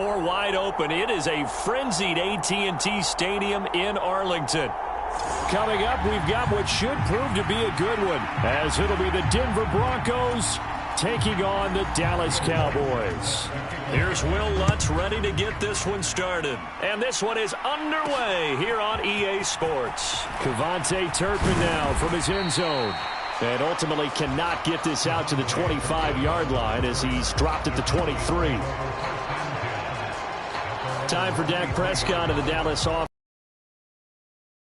More wide open. It is a frenzied AT&T Stadium in Arlington. Coming up, we've got what should prove to be a good one, as it'll be the Denver Broncos taking on the Dallas Cowboys. Here's Will Lutz ready to get this one started. And this one is underway here on EA Sports. Kevontae Turpin now from his end zone. And ultimately cannot get this out to the 25-yard line as he's dropped at the 23. Time for Dak Prescott of the Dallas offense.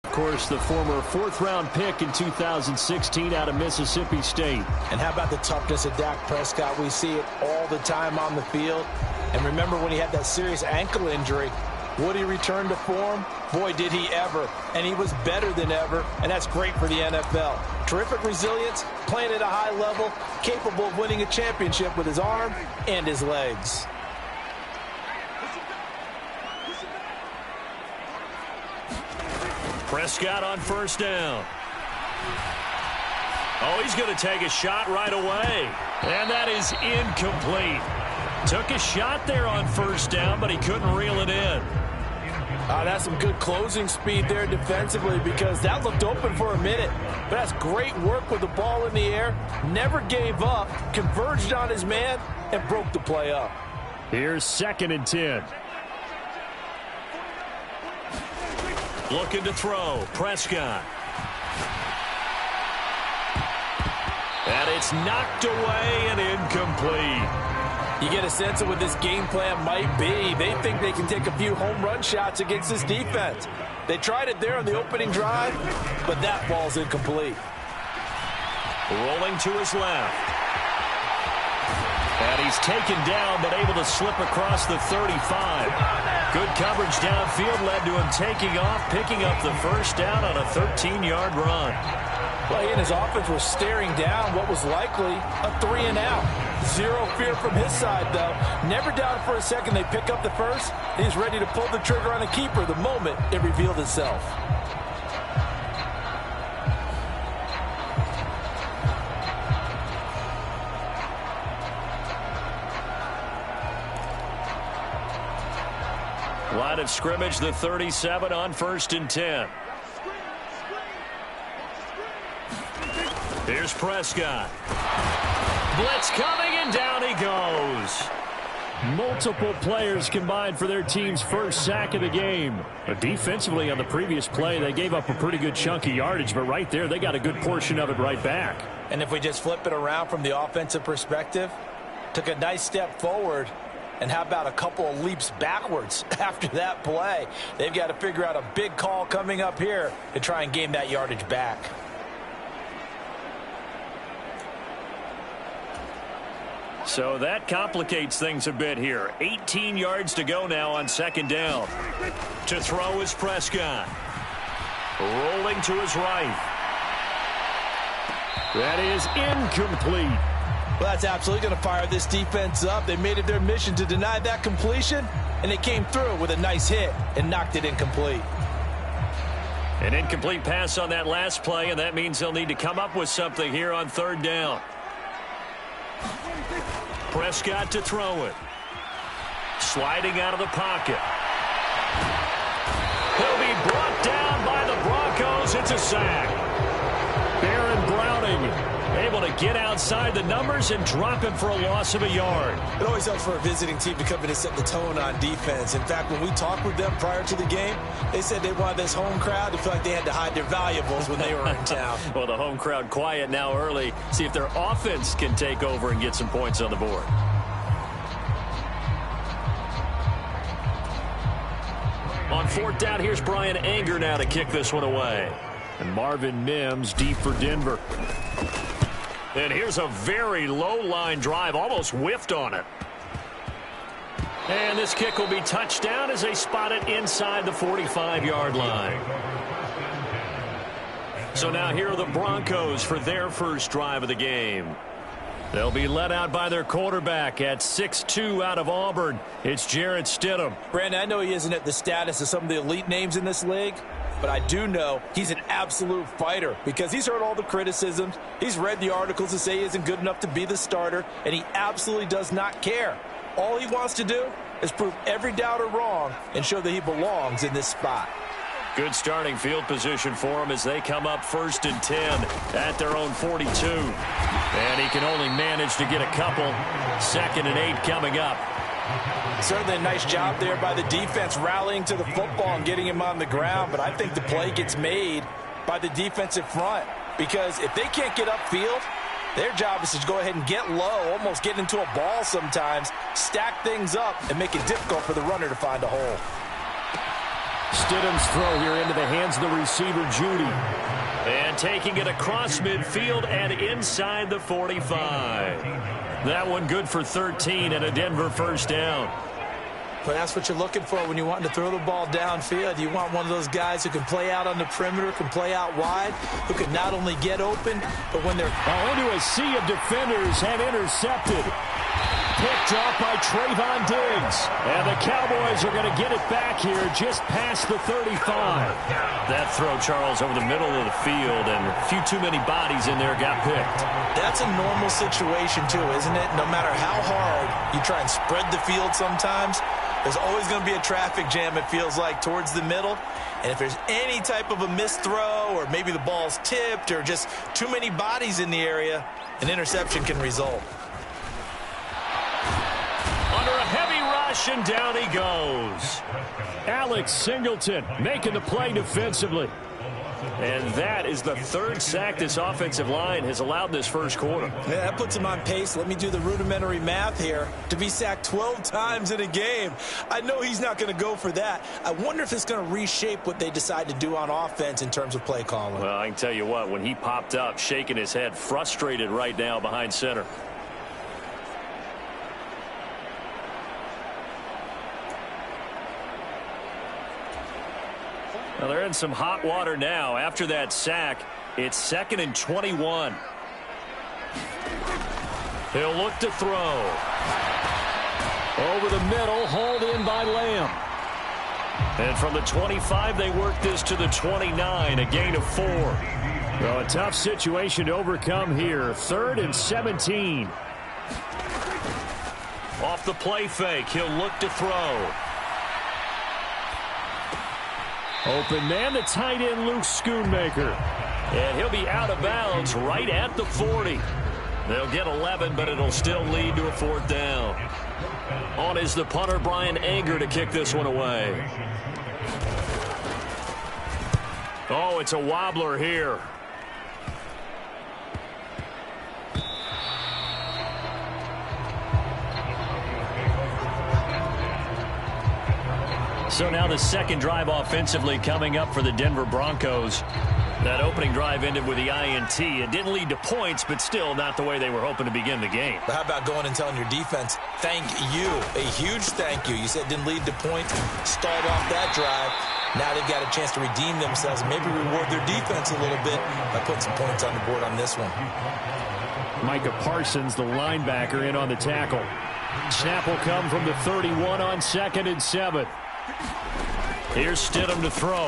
Of course, the former fourth-round pick in 2016 out of Mississippi State. And how about the toughness of Dak Prescott? We see it all the time on the field. And remember when he had that serious ankle injury, would he return to form? Boy, did he ever. And he was better than ever, and that's great for the NFL. Terrific resilience, playing at a high level, capable of winning a championship with his arm and his legs. Prescott on first down. Oh, he's going to take a shot right away. And that is incomplete. Took a shot there on first down, but he couldn't reel it in. That's some good closing speed there defensively, because that looked open for a minute. But that's great work with the ball in the air. Never gave up, converged on his man, and broke the play up. Here's 2nd and 10. Looking to throw. Prescott. And it's knocked away and incomplete. You get a sense of what this game plan might be. They think they can take a few home run shots against this defense. They tried it there on the opening drive, but that ball's incomplete. Rolling to his left. And he's taken down, but able to slip across the 35. Good coverage downfield led to him taking off, picking up the first down on a 13-yard run. Well, he and his offense were staring down what was likely a 3-and-out. Zero fear from his side, though. Never doubted for a second they pick up the first. He's ready to pull the trigger on a keeper the moment it revealed itself. Line of scrimmage, the 37 on 1st and 10. Here's Prescott. Blitz coming, and down he goes. Multiple players combined for their team's first sack of the game. But defensively on the previous play, they gave up a pretty good chunk of yardage, but right there, they got a good portion of it right back. And if we just flip it around from the offensive perspective, took a nice step forward, and how about a couple of leaps backwards after that play? They've got to figure out a big call coming up here to try and gain that yardage back. So that complicates things a bit here. 18 yards to go now on 2nd down. To throw is Prescott. Rolling to his right. That is incomplete. Well, that's absolutely going to fire this defense up. They made it their mission to deny that completion, and they came through with a nice hit and knocked it incomplete. An incomplete pass on that last play, and that means they'll need to come up with something here on 3rd down. Prescott to throw it. Sliding out of the pocket. He'll be brought down by the Broncos. It's a sack. Baron Browning able to get outside the numbers and drop him for a loss of a yard. It always helps for a visiting team to come in and set the tone on defense. In fact, when we talked with them prior to the game, they said they wanted this home crowd to feel like they had to hide their valuables when they were in town. Well, the home crowd quiet now early. See if their offense can take over and get some points on the board. On 4th down, here's Brian Anger now to kick this one away. And Marvin Mims deep for Denver. And here's a very low-line drive, almost whiffed on it. And this kick will be touchdown as they spot it inside the 45-yard line. So now here are the Broncos for their first drive of the game. They'll be led out by their quarterback at 6'2" out of Auburn. It's Jarrett Stidham. Brandon, I know he isn't at the status of some of the elite names in this league, but I do know he's an absolute fighter because he's heard all the criticisms. He's read the articles that say he isn't good enough to be the starter, and he absolutely does not care. All he wants to do is prove every doubter wrong and show that he belongs in this spot. Good starting field position for him as they come up 1st and 10 at their own 42. And he can only manage to get a couple. 2nd and 8 coming up. Certainly a nice job there by the defense rallying to the football and getting him on the ground. But I think the play gets made by the defensive front. Because if they can't get upfield, their job is to go ahead and get low, almost get into a ball sometimes, stack things up, and make it difficult for the runner to find a hole. Stidham's throw here into the hands of the receiver, Judy. And taking it across midfield and inside the 45. That one good for 13 and a Denver first down. But that's what you're looking for when you want to throw the ball downfield. You want one of those guys who can play out on the perimeter, can play out wide, who can not only get open, but when they're into a sea of defenders and intercepted. Picked off by Trayvon Diggs. And the Cowboys are going to get it back here just past the 35. That throw, Charles, over the middle of the field, and a few too many bodies in there got picked. That's a normal situation, too, isn't it? No matter how hard you try and spread the field sometimes, there's always going to be a traffic jam, it feels like, towards the middle. And if there's any type of a missed throw or maybe the ball's tipped or just too many bodies in the area, an interception can result. Under a heavy rush, and down he goes. Alex Singleton making the play defensively. And that is the 3rd sack this offensive line has allowed this first quarter. Yeah, that puts him on pace. Let me do the rudimentary math here. To be sacked 12 times in a game, I know he's not going to go for that. I wonder if it's going to reshape what they decide to do on offense in terms of play calling. Well, I can tell you what, when he popped up, shaking his head, frustrated right now behind center. Well, they're in some hot water now. After that sack, it's 2nd and 21. He'll look to throw. Over the middle, hauled in by Lamb. And from the 25, they work this to the 29, a gain of 4. Well, a tough situation to overcome here. 3rd and 17. Off the play fake, he'll look to throw. Open man, the tight end, Luke Schoonmaker. And he'll be out of bounds right at the 40. They'll get 11, but it'll still lead to a 4th down. On is the punter, Brian Anger, to kick this one away. Oh, it's a wobbler here. So now the 2nd drive offensively coming up for the Denver Broncos. That opening drive ended with the INT. It didn't lead to points, but still not the way they were hoping to begin the game. But how about going and telling your defense, thank you, a huge thank you. You said it didn't lead to points, start off that drive. Now they've got a chance to redeem themselves, maybe reward their defense a little bit by putting some points on the board on this one. Micah Parsons, the linebacker, in on the tackle. Snap will come from the 31 on 2nd and 7. Here's Stidham to throw.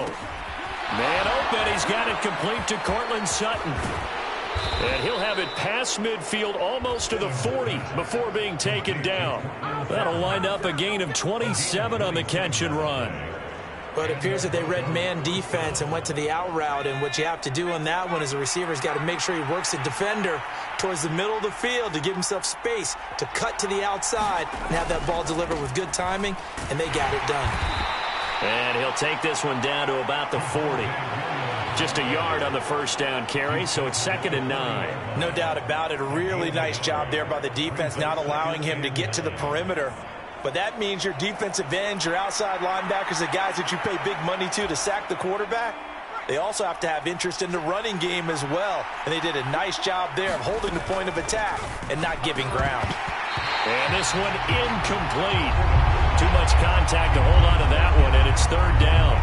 Man open. He's got it complete to Cortland Sutton. And he'll have it past midfield almost to the 40 before being taken down. That'll wind up a gain of 27 on the catch and run. But it appears that they read man defense and went to the out route. And what you have to do on that one is the receiver's got to make sure he works the defender towards the middle of the field to give himself space to cut to the outside and have that ball delivered with good timing, and they got it done. And he'll take this one down to about the 40. Just a yard on the first down carry, so it's 2nd and 9. No doubt about it. A really nice job there by the defense, not allowing him to get to the perimeter. But that means your defensive ends, your outside linebackers, the guys that you pay big money to sack the quarterback, they also have to have interest in the running game as well. And they did a nice job there of holding the point of attack and not giving ground. And this one incomplete. Too much contact to hold on to that one, and it's 3rd down.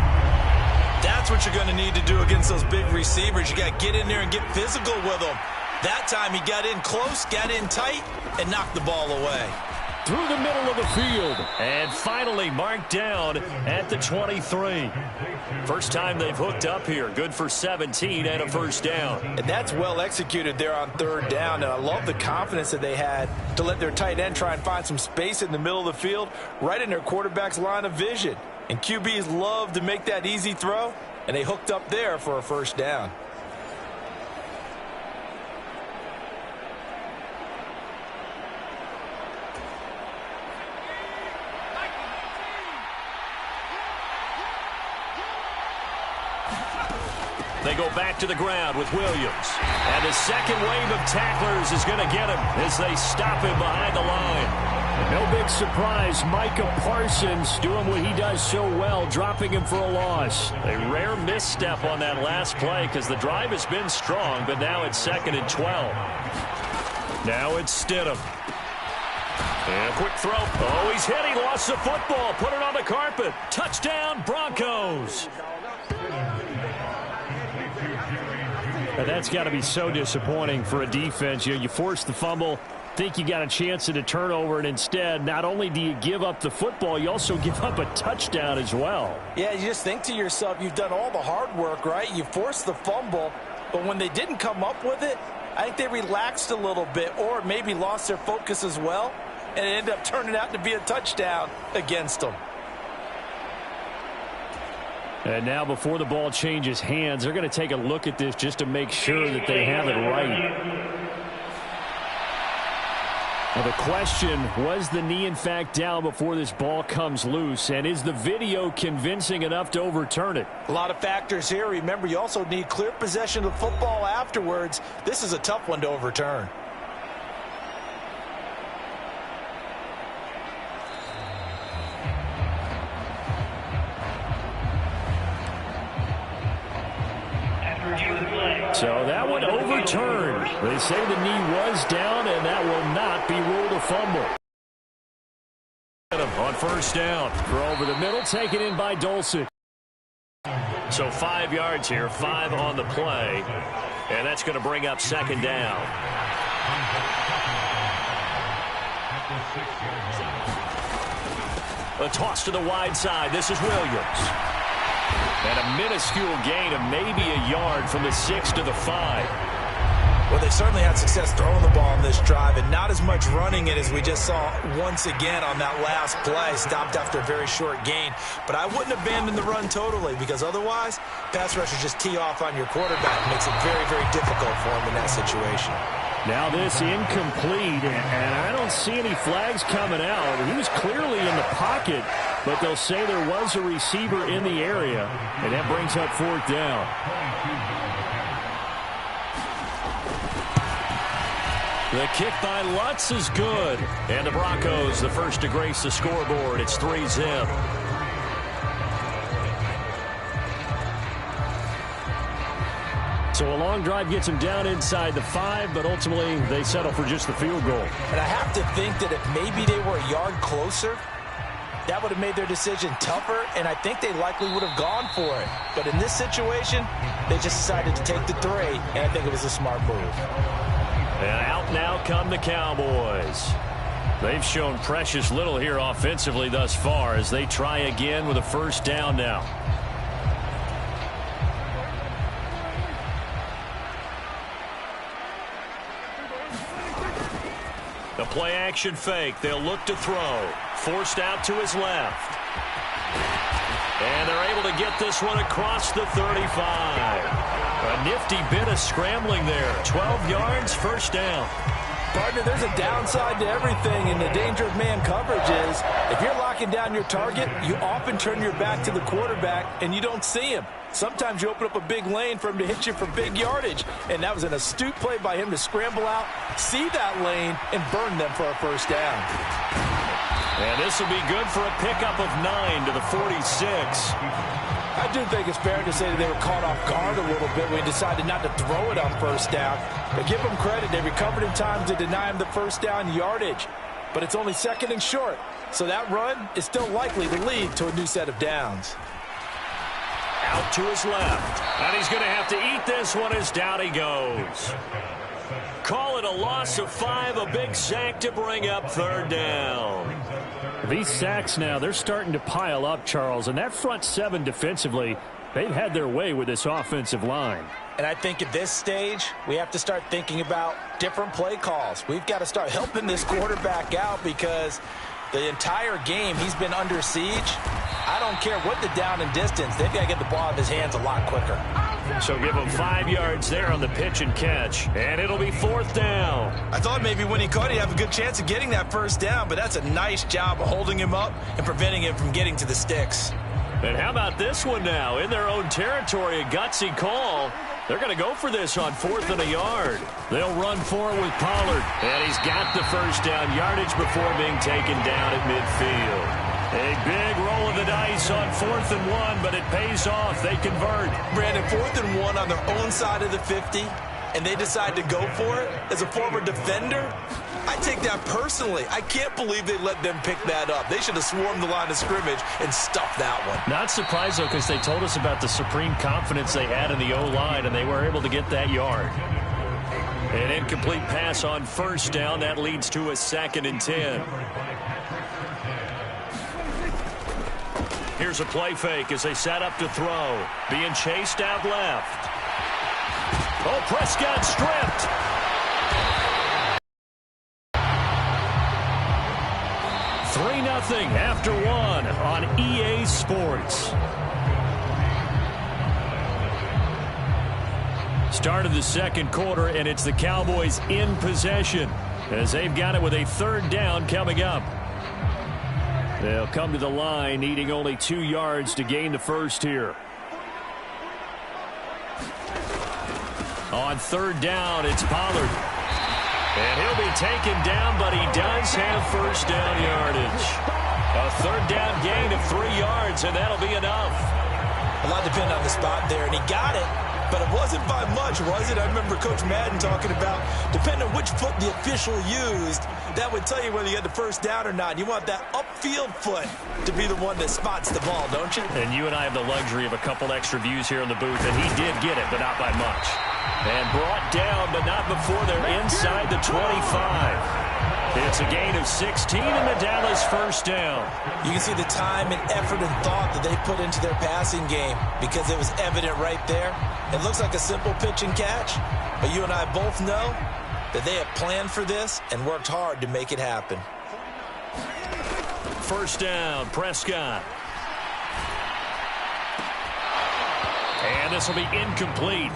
That's what you're going to need to do against those big receivers. You got to get in there and get physical with them. That time he got in close, got in tight, and knocked the ball away. through the middle of the field. And finally marked down at the 23. First time they've hooked up here. Good for 17 and a first down. And that's well executed there on third down. And I love the confidence that they had to let their tight end try and find some space in the middle of the field, right in their quarterback's line of vision. And QBs love to make that easy throw, and they hooked up there for a first down. They go back to the ground with Williams. And the second wave of tacklers is going to get him as they stop him behind the line. No big surprise, Micah Parsons doing what he does so well, dropping him for a loss. A rare misstep on that last play because the drive has been strong, but now it's 2nd and 12. Now it's Stidham. And a quick throw. Oh, he's hit. He lost the football. Put it on the carpet. Touchdown, Broncos. And that's got to be so disappointing for a defense. You force the fumble, think you got a chance at a turnover, and instead, not only do you give up the football, you also give up a touchdown as well. Yeah, you just think to yourself, you've done all the hard work, right? You forced the fumble, but when they didn't come up with it, I think they relaxed a little bit or maybe lost their focus as well, and it ended up turning out to be a touchdown against them. And now before the ball changes hands, they're going to take a look at this just to make sure that they have it right. Well, the question, was the knee in fact down before this ball comes loose? And is the video convincing enough to overturn it? A lot of factors here. Remember, you also need clear possession of football afterwards. This is a tough one to overturn. So that one overturned. They say the knee was down, and that will not be ruled a fumble. On first down, throw over the middle, taken in by Dulcich. So 5 yards here, 5 on the play, and that's going to bring up 2nd down. A toss to the wide side. This is Williams. And a minuscule gain of maybe a yard from the 6 to the 5. Well, they certainly had success throwing the ball on this drive, and not as much running it as we just saw once again on that last play. Stopped after a very short gain. But I wouldn't abandon the run totally, because otherwise, pass rushers just tee off on your quarterback. It makes it very, very difficult for him in that situation. Now this incomplete, and I don't see any flags coming out. He was clearly in the pocket, but they'll say there was a receiver in the area, and that brings up 4th down. The kick by Lutz is good, and the Broncos the first to grace the scoreboard. It's 3-zip. So a long drive gets them down inside the 5, but ultimately they settle for just the field goal. And I have to think that if maybe they were a yard closer, that would have made their decision tougher, and I think they likely would have gone for it. But in this situation, they just decided to take the 3, and I think it was a smart move. And out now come the Cowboys. They've shown precious little here offensively thus far as they try again with a first down now. The play-action fake. They'll look to throw. Forced out to his left. And they're able to get this one across the 35. A nifty bit of scrambling there. 12 yards, first down. Partner, there's a downside to everything, and the danger of man coverage is if you're locking down your target, you often turn your back to the quarterback, and you don't see him. Sometimes you open up a big lane for him to hit you for big yardage, and that was an astute play by him to scramble out, see that lane, and burn them for a first down. And this will be good for a pickup of 9 to the 46. I do think it's fair to say that they were caught off guard a little bit when they decided not to throw it on first down. But give them credit. They recovered in time to deny him the first down yardage. But it's only 2nd and short. So that run is still likely to lead to a new set of downs. Out to his left. And he's going to have to eat this one as down he goes. call it a loss of 5, a big sack to bring up third down. These sacks now, they're starting to pile up, Charles, and that front seven defensively, they've had their way with this offensive line. And I think at this stage, we have to start thinking about different play calls. We've got to start helping this quarterback out because the entire game he's been under siege. I don't care what the down and distance. They've got to get the ball out of his hands a lot quicker. So give him 5 yards there on the pitch and catch. And it'll be fourth down. I thought maybe when he caught, he'd have a good chance of getting that first down, but that's a nice job of holding him up and preventing him from getting to the sticks. And how about this one now? In their own territory, a gutsy call. They're going to go for this on 4th and a yard. They'll run for it with Pollard. And he's got the first down yardage before being taken down at midfield. A big roll of the dice on 4th and 1, but it pays off. They convert. Brandon, 4th and 1 on their own side of the 50, and they decide to go for it. As a former defender, I take that personally. I can't believe they let them pick that up. They should have swarmed the line of scrimmage and stuffed that one. Not surprised, though, because they told us about the supreme confidence they had in the O-line, and they were able to get that yard. An incomplete pass on first down. That leads to a 2nd and 10. Here's a play fake as they set up to throw. Being chased out left. Oh, Prescott stripped. Three 0 after 1 on EA Sports. Start of the second quarter, and it's the Cowboys in possession as they've got it with a third down coming up. They'll come to the line needing only 2 yards to gain the first here. On third down, it's Pollard. And he'll be taken down, but he does have first down yardage. A third down gain of 3 yards, and that'll be enough. A lot depended on the spot there, and he got it. But it wasn't by much, was it? I remember Coach Madden talking about, depending on which foot the official used, that would tell you whether you had the first down or not. You want that upfield foot to be the one that spots the ball, don't you? And you and I have the luxury of a couple extra views here in the booth, and he did get it, but not by much. And brought down, but not before they're inside the 25. It's a gain of 16 and the Dallas first down. You can see the time and effort and thought that they put into their passing game because it was evident right there. It looks like a simple pitch and catch, but you and I both know that they have planned for this and worked hard to make it happen. First down, Prescott. And this will be incomplete.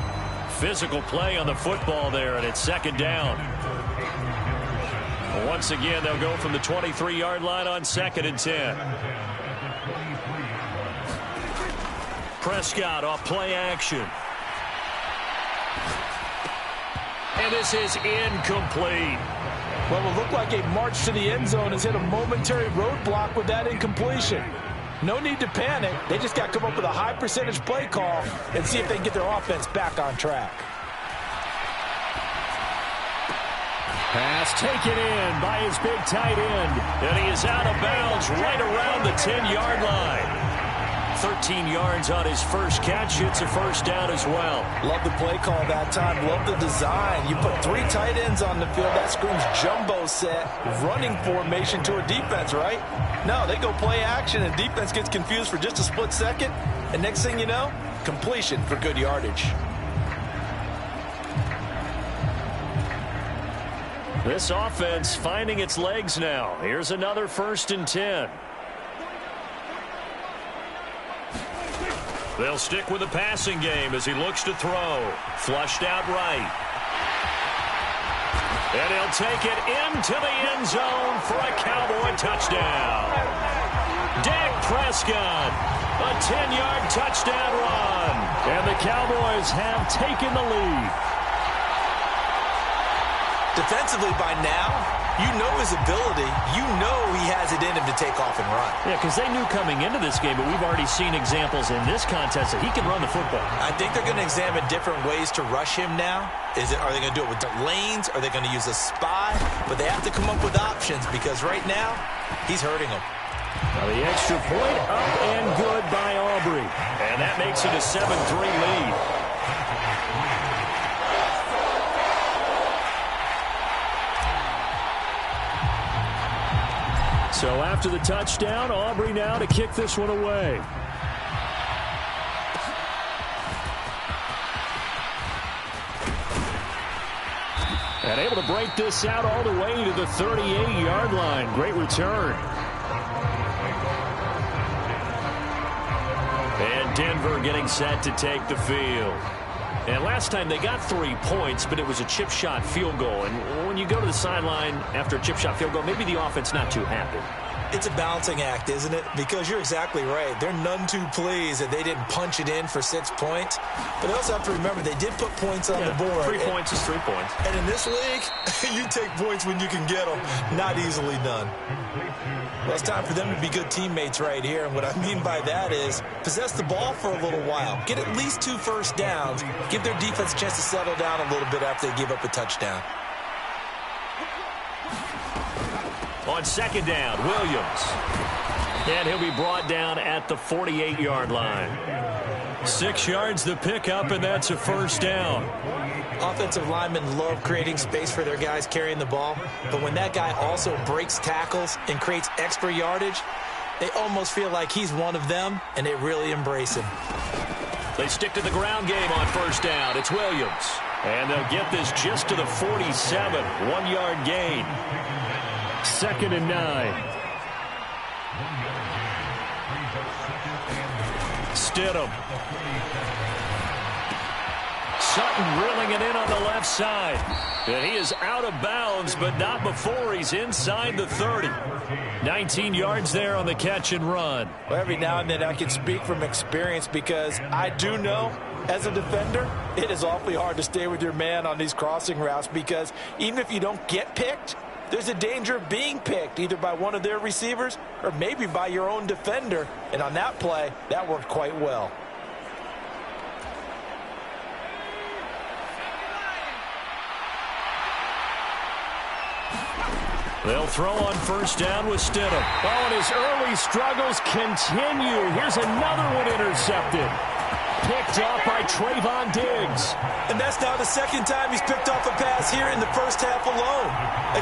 Physical play on the football there, and it's second down. Once again, they'll go from the 23-yard line on 2nd and 10. Prescott off play action. And this is incomplete. Well, it looked like a march to the end zone has hit a momentary roadblock with that incompletion. No need to panic. They just got to come up with a high percentage play call and see if they can get their offense back on track. Pass taken in by his big tight end. And he is out of bounds right around the 10-yard line. 13 yards on his first catch. It's a first down as well. Love the play call that time. Love the design. You put 3 tight ends on the field. That screams jumbo set, running formation to a defense, right? No, they go play action, and defense gets confused for just a split second. And next thing you know, completion for good yardage. This offense finding its legs now. Here's another 1st and 10. They'll stick with the passing game as he looks to throw. Flushed out right. And he'll take it into the end zone for a Cowboy touchdown. Dak Prescott, a 10-yard touchdown run. And the Cowboys have taken the lead. Defensively by now, you know his ability. You know he has it in him to take off and run. Yeah, because they knew coming into this game, but we've already seen examples in this contest that he can run the football. I think they're going to examine different ways to rush him now. Are they going to do it with the lanes? Are they going to use a spy? But they have to come up with options because right now, he's hurting them. Now the extra point up and good by Aubrey. And that makes it a 7-3 lead. So after the touchdown, Aubrey now to kick this one away. And able to break this out all the way to the 38-yard line. Great return. And Denver getting set to take the field. And last time they got 3 points, but it was a chip shot field goal. And when you go to the sideline after a chip shot field goal, maybe the offense not too happy. It's a balancing act, isn't it? Because you're exactly right. They're none too pleased that they didn't punch it in for 6 points. But they also have to remember they did put points on the board. 3 points is 3 points. And in this league, you take points when you can get them. Not easily done. Well, it's time for them to be good teammates right here. And what I mean by that is possess the ball for a little while. Get at least 2 first downs. Give their defense a chance to settle down a little bit after they give up a touchdown. On second down, Williams. And he'll be brought down at the 48-yard line. 6 yards the pickup, and that's a first down. Offensive linemen love creating space for their guys carrying the ball, but when that guy also breaks tackles and creates extra yardage, they almost feel like he's one of them, and they really embrace him. They stick to the ground game on first down. It's Williams. And they'll get this just to the 47, 1-yard gain. 2nd and 9. Stidham. Sutton drilling it in on the left side. And he is out of bounds, but not before he's inside the 30. 19 yards there on the catch and run. Well, every now and then I can speak from experience because I do know as a defender, it is awfully hard to stay with your man on these crossing routes because even if you don't get picked, there's a danger of being picked either by one of their receivers or maybe by your own defender. And on that play, that worked quite well. They'll throw on first down with Stidham. Oh, and his early struggles continue. Here's another one intercepted. Picked off by Trayvon Diggs. And that's now the second time he's picked off a pass here in the first half alone.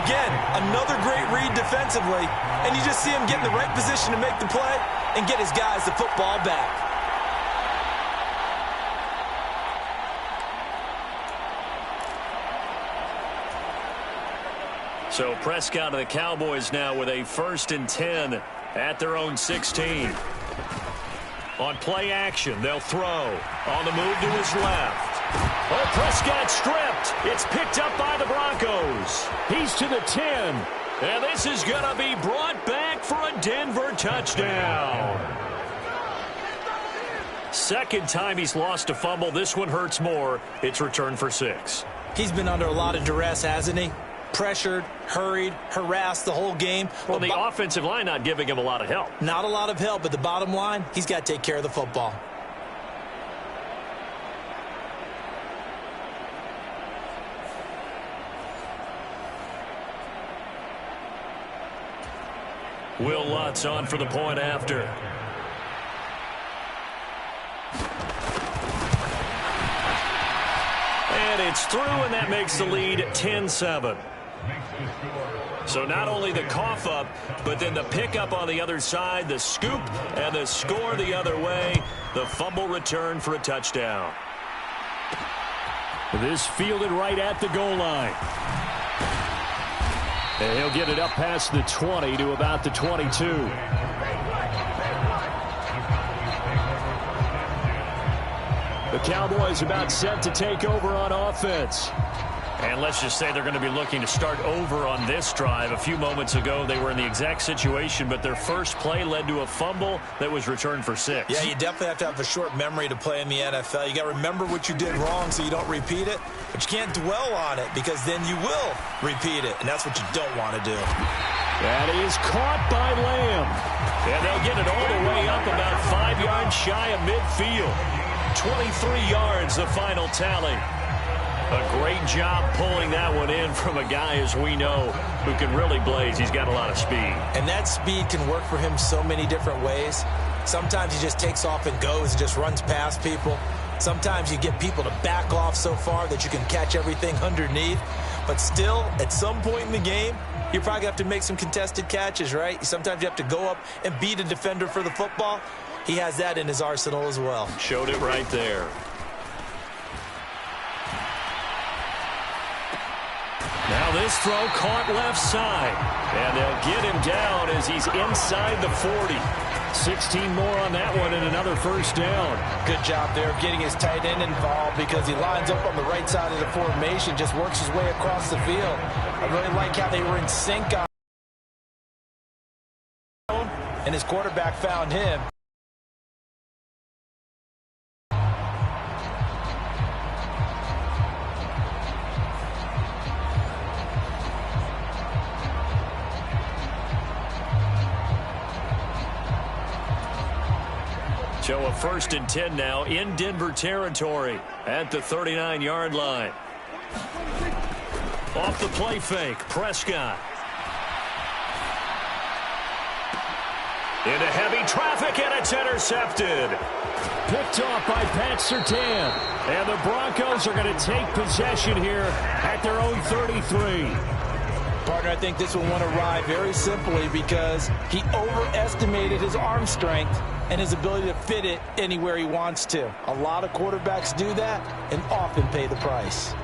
Again, another great read defensively. And you just see him get in the right position to make the play and get his guys the football back. So Prescott of the Cowboys now with a 1st and 10 at their own 16. On play action, they'll throw. On the move to his left. Oh, Prescott stripped. It's picked up by the Broncos. He's to the 10. And this is going to be brought back for a Denver touchdown. Second time he's lost a fumble. This one hurts more. It's returned for 6. He's been under a lot of duress, hasn't he? Pressured, hurried, harassed the whole game. Well, the offensive line not giving him a lot of help. Not a lot of help, but the bottom line, he's got to take care of the football. Will Lutz on for the point after. And it's through, and that makes the lead 10-7. So not only the cough up, but then the pickup on the other side, the scoop, and the score the other way. The fumble return for a touchdown. This fielded right at the goal line. And he'll get it up past the 20 to about the 22. The Cowboys about set to take over on offense. And let's just say they're going to be looking to start over on this drive. A few moments ago, they were in the exact situation, but their first play led to a fumble that was returned for 6. Yeah, you definitely have to have a short memory to play in the NFL. You got to remember what you did wrong so you don't repeat it, but you can't dwell on it because then you will repeat it, and that's what you don't want to do. That is caught by Lamb. And they'll get it all the way up about 5 yards shy of midfield. 23 yards, the final tally. A great job pulling that one in from a guy, as we know, who can really blaze. He's got a lot of speed. And that speed can work for him so many different ways. Sometimes he just takes off and goes and just runs past people. Sometimes you get people to back off so far that you can catch everything underneath. But still, at some point in the game, you're probably going to have to make some contested catches, right? Sometimes you have to go up and beat a defender for the football. He has that in his arsenal as well. Showed it right there. Now this throw caught left side. And they'll get him down as he's inside the 40. 16 more on that one and another first down. Good job there of getting his tight end involved because he lines up on the right side of the formation, just works his way across the field. I really like how they were in sync on, and his quarterback found him. So a 1st and 10 now in Denver territory at the 39-yard line. Off the play fake, Prescott. Into heavy traffic, and it's intercepted. Picked off by Pat Surtain. And the Broncos are going to take possession here at their own 33. Partner, I think this one won't arrive very simply because he overestimated his arm strength and his ability to fit it anywhere he wants to. A lot of quarterbacks do that and often pay the price.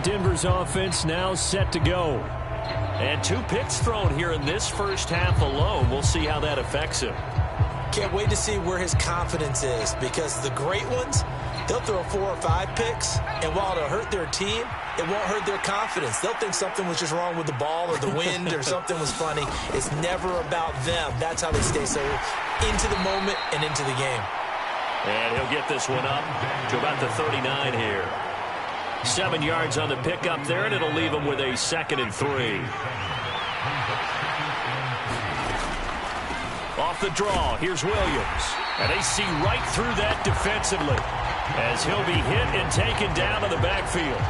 Denver's offense now set to go. And 2 picks thrown here in this first half alone. We'll see how that affects him. Can't wait to see where his confidence is because the great ones, they'll throw 4 or 5 picks, and while it'll hurt their team, it won't hurt their confidence. They'll think something was just wrong with the ball or the wind or something was funny. It's never about them. That's how they stay so into the moment and into the game. And he'll get this one up to about the 39 here. 7 yards on the pickup there, and it'll leave him with a 2nd and 3. Off the draw, here's Williams. And they see right through that defensively as he'll be hit and taken down to the backfield.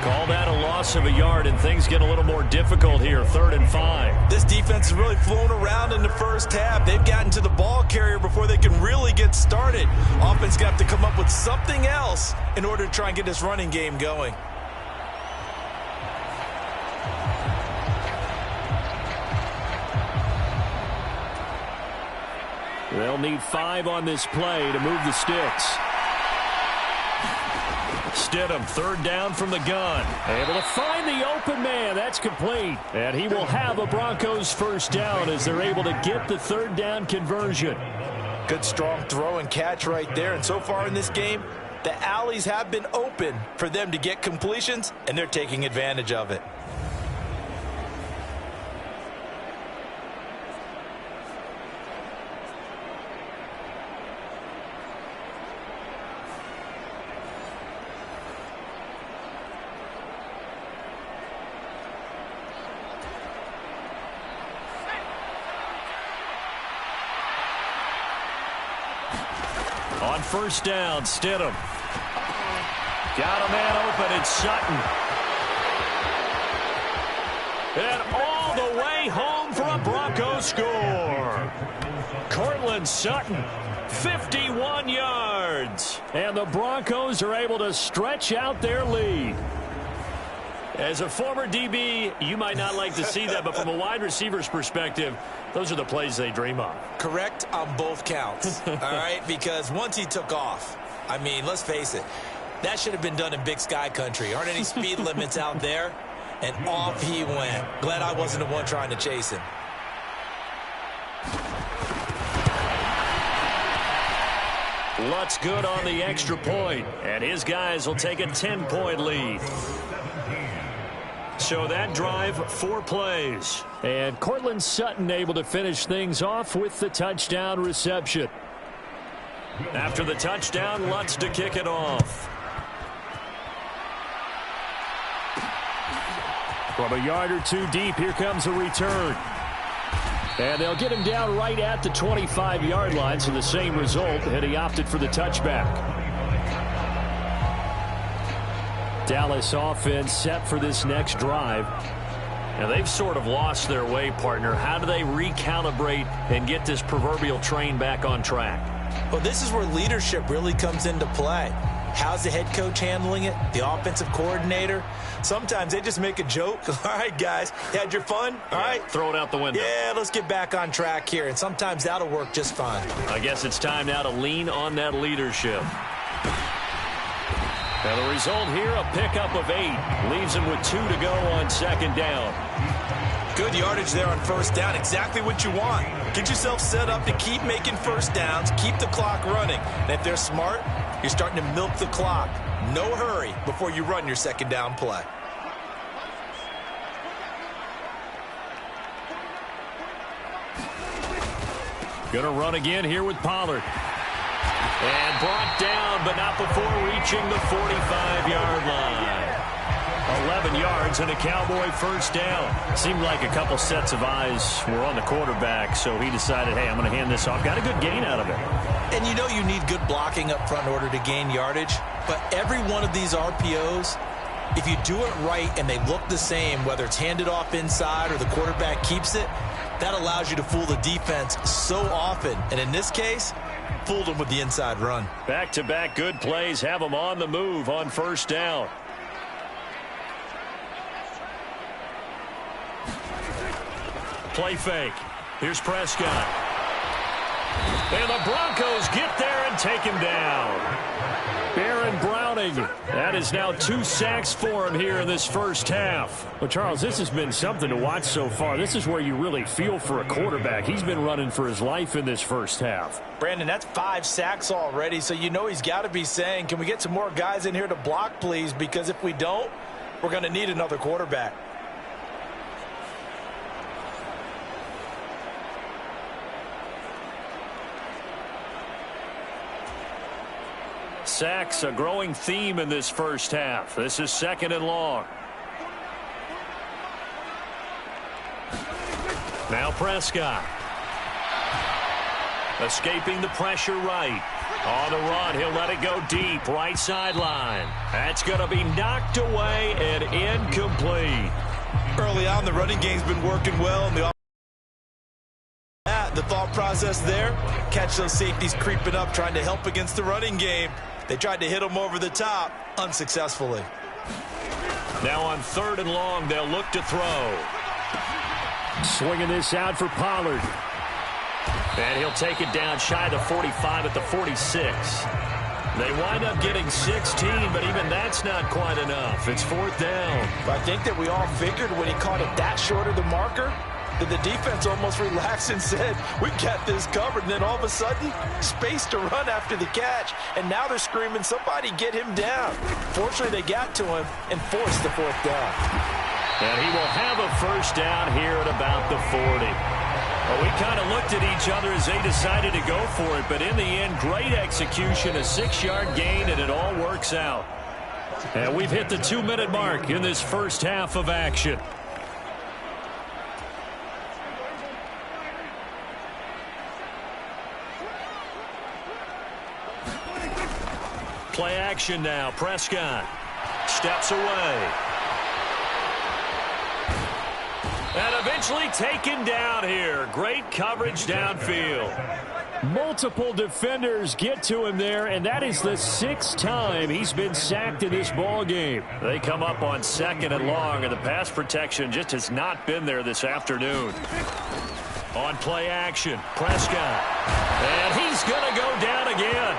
Call that a loss of a yard, and things get a little more difficult here, 3rd and 5. This defense has really flown around in the first half. They've gotten to the ball carrier before they can really get started. Offense got to have to come up with something else in order to try and get this running game going. They'll need 5 on this play to move the sticks. Stidham, 3rd down from the gun. Able to find the open man. That's complete. And he will have a Broncos first down as they're able to get the 3rd down conversion. Good strong throw and catch right there. And so far in this game, the alleys have been open for them to get completions, and they're taking advantage of it. On 1st down, Stidham. Got a man open, it's Sutton. And all the way home for a Broncos score. Cortland Sutton, 51 yards. And the Broncos are able to stretch out their lead. As a former DB, you might not like to see that, but from a wide receiver's perspective, those are the plays they dream of. Correct on both counts, all right? Because once he took off, I mean, let's face it, that should have been done in Big Sky country. Aren't any speed limits out there? And off he went. Glad I wasn't the one trying to chase him. Lutz good on the extra point, and his guys will take a 10-point lead. So that drive, 4 plays. And Cortland Sutton able to finish things off with the touchdown reception. After the touchdown, Lutz to kick it off. From a yard or 2 deep, here comes a return. And they'll get him down right at the 25-yard line, so the same result, and he opted for the touchback. Dallas offense set for this next drive. Now they've sort of lost their way, partner. How do they recalibrate and get this proverbial train back on track? Well, this is where leadership really comes into play. How's the head coach handling it? The offensive coordinator? Sometimes they just make a joke. All right, guys, you had your fun? All right. Throw it out the window. Yeah, let's get back on track here, and sometimes that'll work just fine. I guess it's time now to lean on that leadership. And the result here, a pickup of 8. Leaves him with 2 to go on second down. Good yardage there on first down. Exactly what you want. Get yourself set up to keep making first downs, keep the clock running. And if they're smart, you're starting to milk the clock. No hurry before you run your second down play. Gonna run again here with Pollard. And brought down, but not before reaching the 45-yard line. 11 yards and a Cowboy first down. Seemed like a couple sets of eyes were on the quarterback, so he decided, hey, I'm going to hand this off. Got a good gain out of it. And you know you need good blocking up front in order to gain yardage, but every one of these RPOs, if you do it right and they look the same, whether it's handed off inside or the quarterback keeps it, that allows you to fool the defense so often. And in this case, fooled them with the inside run. Back-to-back good plays have them on the move on first down. Play fake. Here's Prescott. And the Broncos get there and take him down. Baron Browning. That is now 2 sacks for him here in this first half. Well, Charles, this has been something to watch so far. This is where you really feel for a quarterback. He's been running for his life in this first half. Brandon, that's 5 sacks already, so you know he's got to be saying, can we get some more guys in here to block, please? Because if we don't, we're going to need another quarterback. Sacks, a growing theme in this first half. This is 2nd and long. Now Prescott. Escaping the pressure right. On the run, he'll let it go deep. Right sideline. That's going to be knocked away and incomplete. Early on, the running game's been working well, and the thought process there, catch those safeties creeping up, trying to help against the running game. They tried to hit him over the top, unsuccessfully. Now on 3rd and long, they'll look to throw. Swinging this out for Pollard. And he'll take it down shy the 45 at the 46. They wind up getting 16, but even that's not quite enough. It's 4th down. But I think that we all figured when he caught it that short of the marker, that the defense almost relaxed and said, we got this covered. And then all of a sudden, space to run after the catch. And now they're screaming, somebody get him down. Fortunately, they got to him and forced the 4th down. And he will have a first down here at about the 40. Well, we kind of looked at each other as they decided to go for it. But in the end, great execution, a 6-yard gain, and it all works out. And we've hit the 2-minute mark in this first half of action. Play action now. Prescott steps away. And eventually taken down here. Great coverage downfield. Multiple defenders get to him there, and that is the 6th time he's been sacked in this ball game. They come up on 2nd and long, and the pass protection just has not been there this afternoon. On play action, Prescott. And he's going to go down again.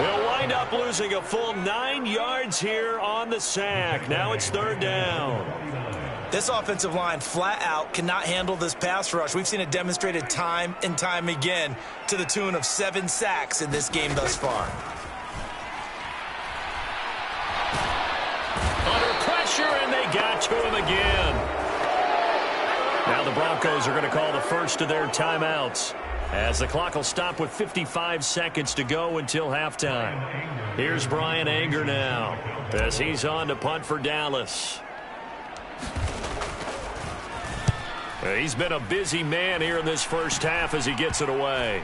We'll wind up losing a full 9 yards here on the sack. Now it's 3rd down. This offensive line flat out cannot handle this pass rush. We've seen it demonstrated time and time again to the tune of 7 sacks in this game thus far. Under pressure, and they got to him again. Now the Broncos are going to call the first of their timeouts, as the clock will stop with 55 seconds to go until halftime. Here's Brian Anger now, as he's on to punt for Dallas. He's been a busy man here in this first half as he gets it away.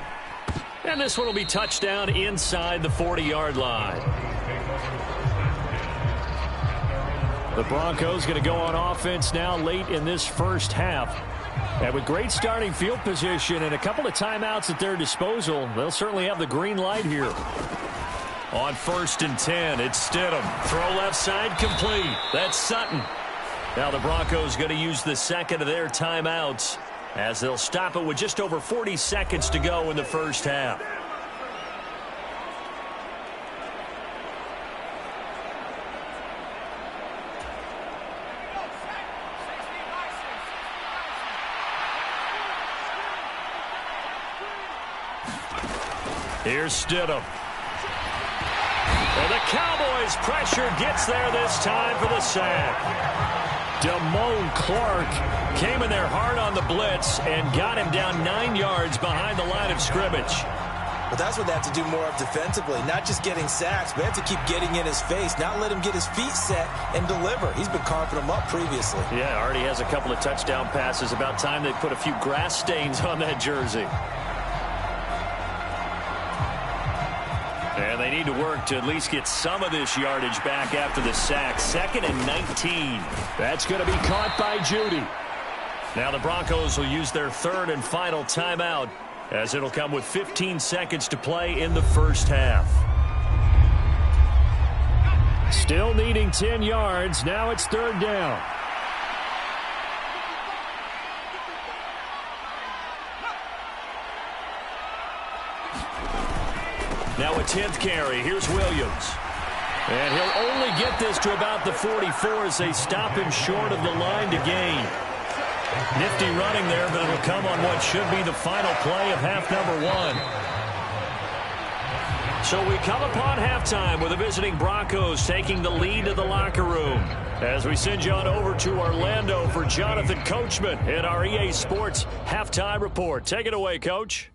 And this one will be touchdown inside the 40-yard line. The Broncos going to go on offense now late in this first half. And with great starting field position and a couple of timeouts at their disposal, they'll certainly have the green light here. On 1st and 10, it's Stidham. Throw left side complete. That's Sutton. Now the Broncos going to use the second of their timeouts as they'll stop it with just over 40 seconds to go in the first half. Here's Stidham. And the Cowboys pressure gets there this time for the sack. Damone Clark came in there hard on the blitz and got him down 9 yards behind the line of scrimmage. But that's what they have to do more of defensively, not just getting sacks, but they have to keep getting in his face, not let him get his feet set and deliver. He's been carving them up previously. Yeah, already has a couple of touchdown passes. About time they put a few grass stains on that jersey. And they need to work to at least get some of this yardage back after the sack. 2nd and 19. That's going to be caught by Judy. Now the Broncos will use their 3rd and final timeout as it'll come with 15 seconds to play in the first half. Still needing 10 yards. Now it's 3rd down. Now a 10th carry. Here's Williams. And he'll only get this to about the 44 as they stop him short of the line to gain. Nifty running there, but it'll come on what should be the final play of half number 1. So we come upon halftime with the visiting Broncos taking the lead to the locker room. As we send you on over to Orlando for Jonathan Coachman in our EA Sports Halftime Report. Take it away, Coach.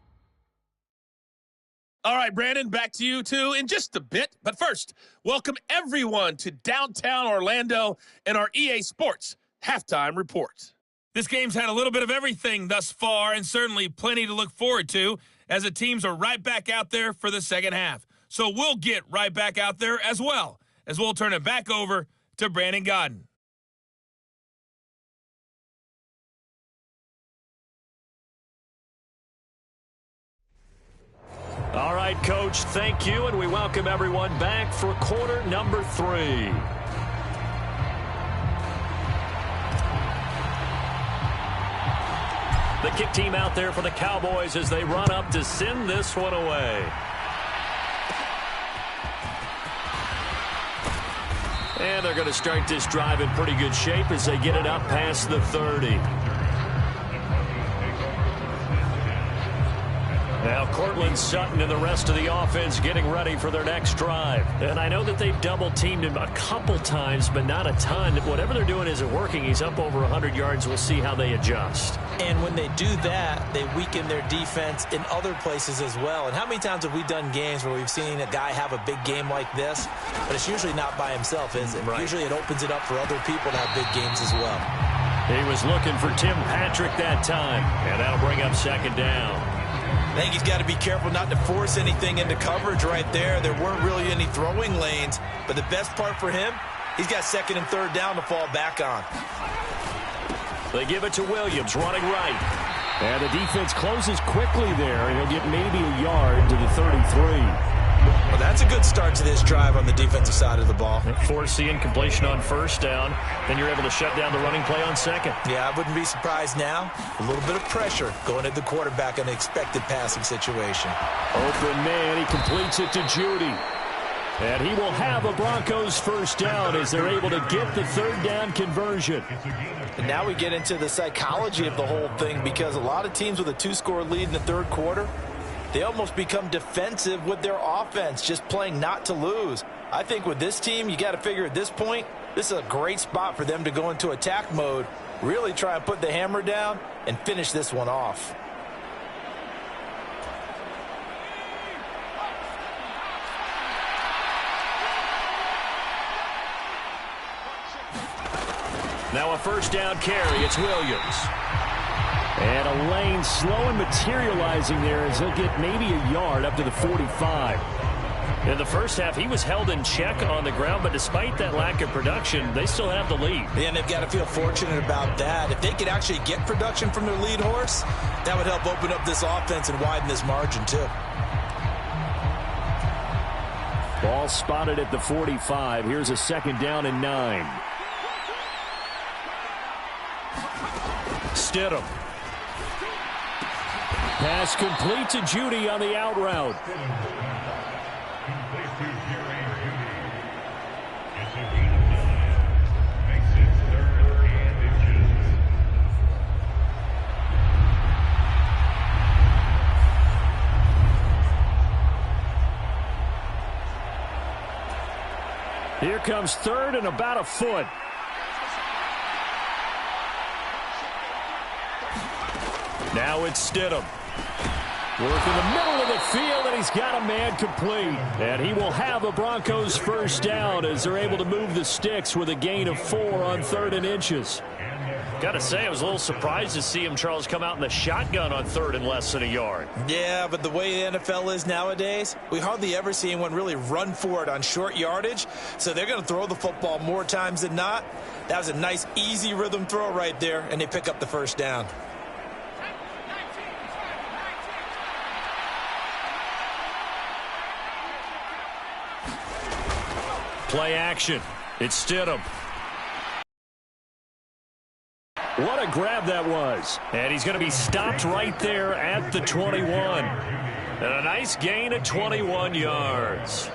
All right, Brandon, back to you, too, in just a bit. But first, welcome everyone to downtown Orlando and our EA Sports Halftime Report. This game's had a little bit of everything thus far, and certainly plenty to look forward to, as the teams are right back out there for the second half. So we'll get right back out there as well, as we'll turn it back over to Brandon Godden. All right, Coach, thank you, and we welcome everyone back for quarter number 3. The kick team out there for the Cowboys as they run up to send this one away. And they're going to start this drive in pretty good shape as they get it up past the 30. Now Cortland Sutton and the rest of the offense getting ready for their next drive. And I know that they've double-teamed him a couple times, but not a ton. Whatever they're doing isn't working. He's up over 100 yards. We'll see how they adjust. And when they do that, they weaken their defense in other places as well. And how many times have we done games where we've seen a guy have a big game like this, but it's usually not by himself, is it? Right. Usually it opens it up for other people to have big games as well. He was looking for Tim Patrick that time, and that'll bring up 2nd down. I think he's got to be careful not to force anything into coverage right there. There weren't really any throwing lanes, but the best part for him, he's got 2nd and 3rd down to fall back on. They give it to Williams, running right. And the defense closes quickly there, and he'll get maybe a yard to the 33. Well, that's a good start to this drive on the defensive side of the ball. Force the incompletion on 1st down. Then you're able to shut down the running play on 2nd. Yeah, I wouldn't be surprised now. A little bit of pressure going at the quarterback in an expected passing situation. Open man, he completes it to Judy. And he will have a Broncos 1st down as they're able to get the 3rd down conversion. And now we get into the psychology of the whole thing, because a lot of teams with a 2-score lead in the 3rd quarter, they almost become defensive with their offense, just playing not to lose. I think with this team, you got to figure at this point, this is a great spot for them to go into attack mode, really try and put the hammer down and finish this one off. Now a 1st down carry. It's Williams. And a lane slow and materializing there as he'll get maybe a yard up to the 45. In the first half, he was held in check on the ground, but despite that lack of production, they still have the lead. Yeah, and they've got to feel fortunate about that. If they could actually get production from their lead horse, that would help open up this offense and widen this margin too. Ball spotted at the 45. Here's a 2nd down and 9. Stidham. Pass complete to Judy on the out route. Here comes 3rd and about a foot. Now it's Stidham. Work in the middle of the field, and he's got a man complete. And he will have a Broncos 1st down as they're able to move the sticks with a gain of 4 on 3rd and inches. Got to say, I was a little surprised to see him, Charles, come out in the shotgun on 3rd and less than a yard. Yeah, but the way the NFL is nowadays, we hardly ever see anyone really run for it on short yardage. So they're going to throw the football more times than not. That was a nice, easy rhythm throw right there, and they pick up the 1st down. Play action. It's Stidham. What a grab that was. And he's going to be stopped right there at the 21. And a nice gain of 21 yards.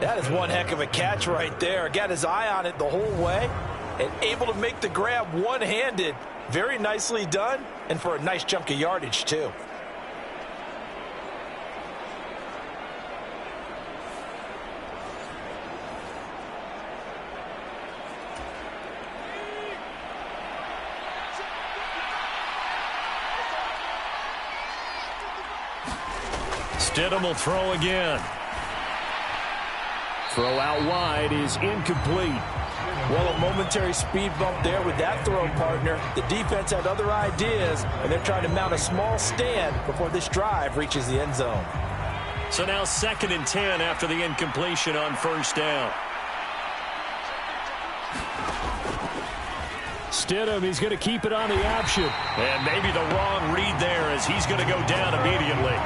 That is one heck of a catch right there. Got his eye on it the whole way and able to make the grab one-handed. Very nicely done, and for a nice chunk of yardage, too. Stidham will throw again. Throw out wide is incomplete. Well, a momentary speed bump there with that throw, partner. The defense had other ideas, and they're trying to mount a small stand before this drive reaches the end zone. So now 2nd and 10 after the incompletion on 1st down. Stidham, he's going to keep it on the option. And maybe the wrong read there as he's going to go down immediately.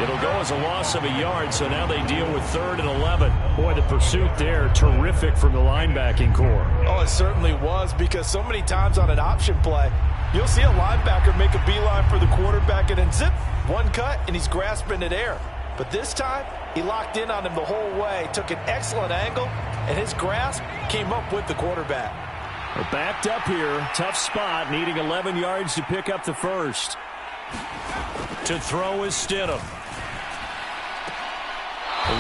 It'll go as a loss of a yard, so now they deal with 3rd and 11. Boy, the pursuit there, terrific from the linebacking core. Oh, it certainly was, because so many times on an option play, you'll see a linebacker make a beeline for the quarterback and then zip, one cut, and he's grasping at air. But this time, he locked in on him the whole way, took an excellent angle, and his grasp came up with the quarterback. They're backed up here, tough spot, needing 11 yards to pick up the 1st. To throw is Stidham.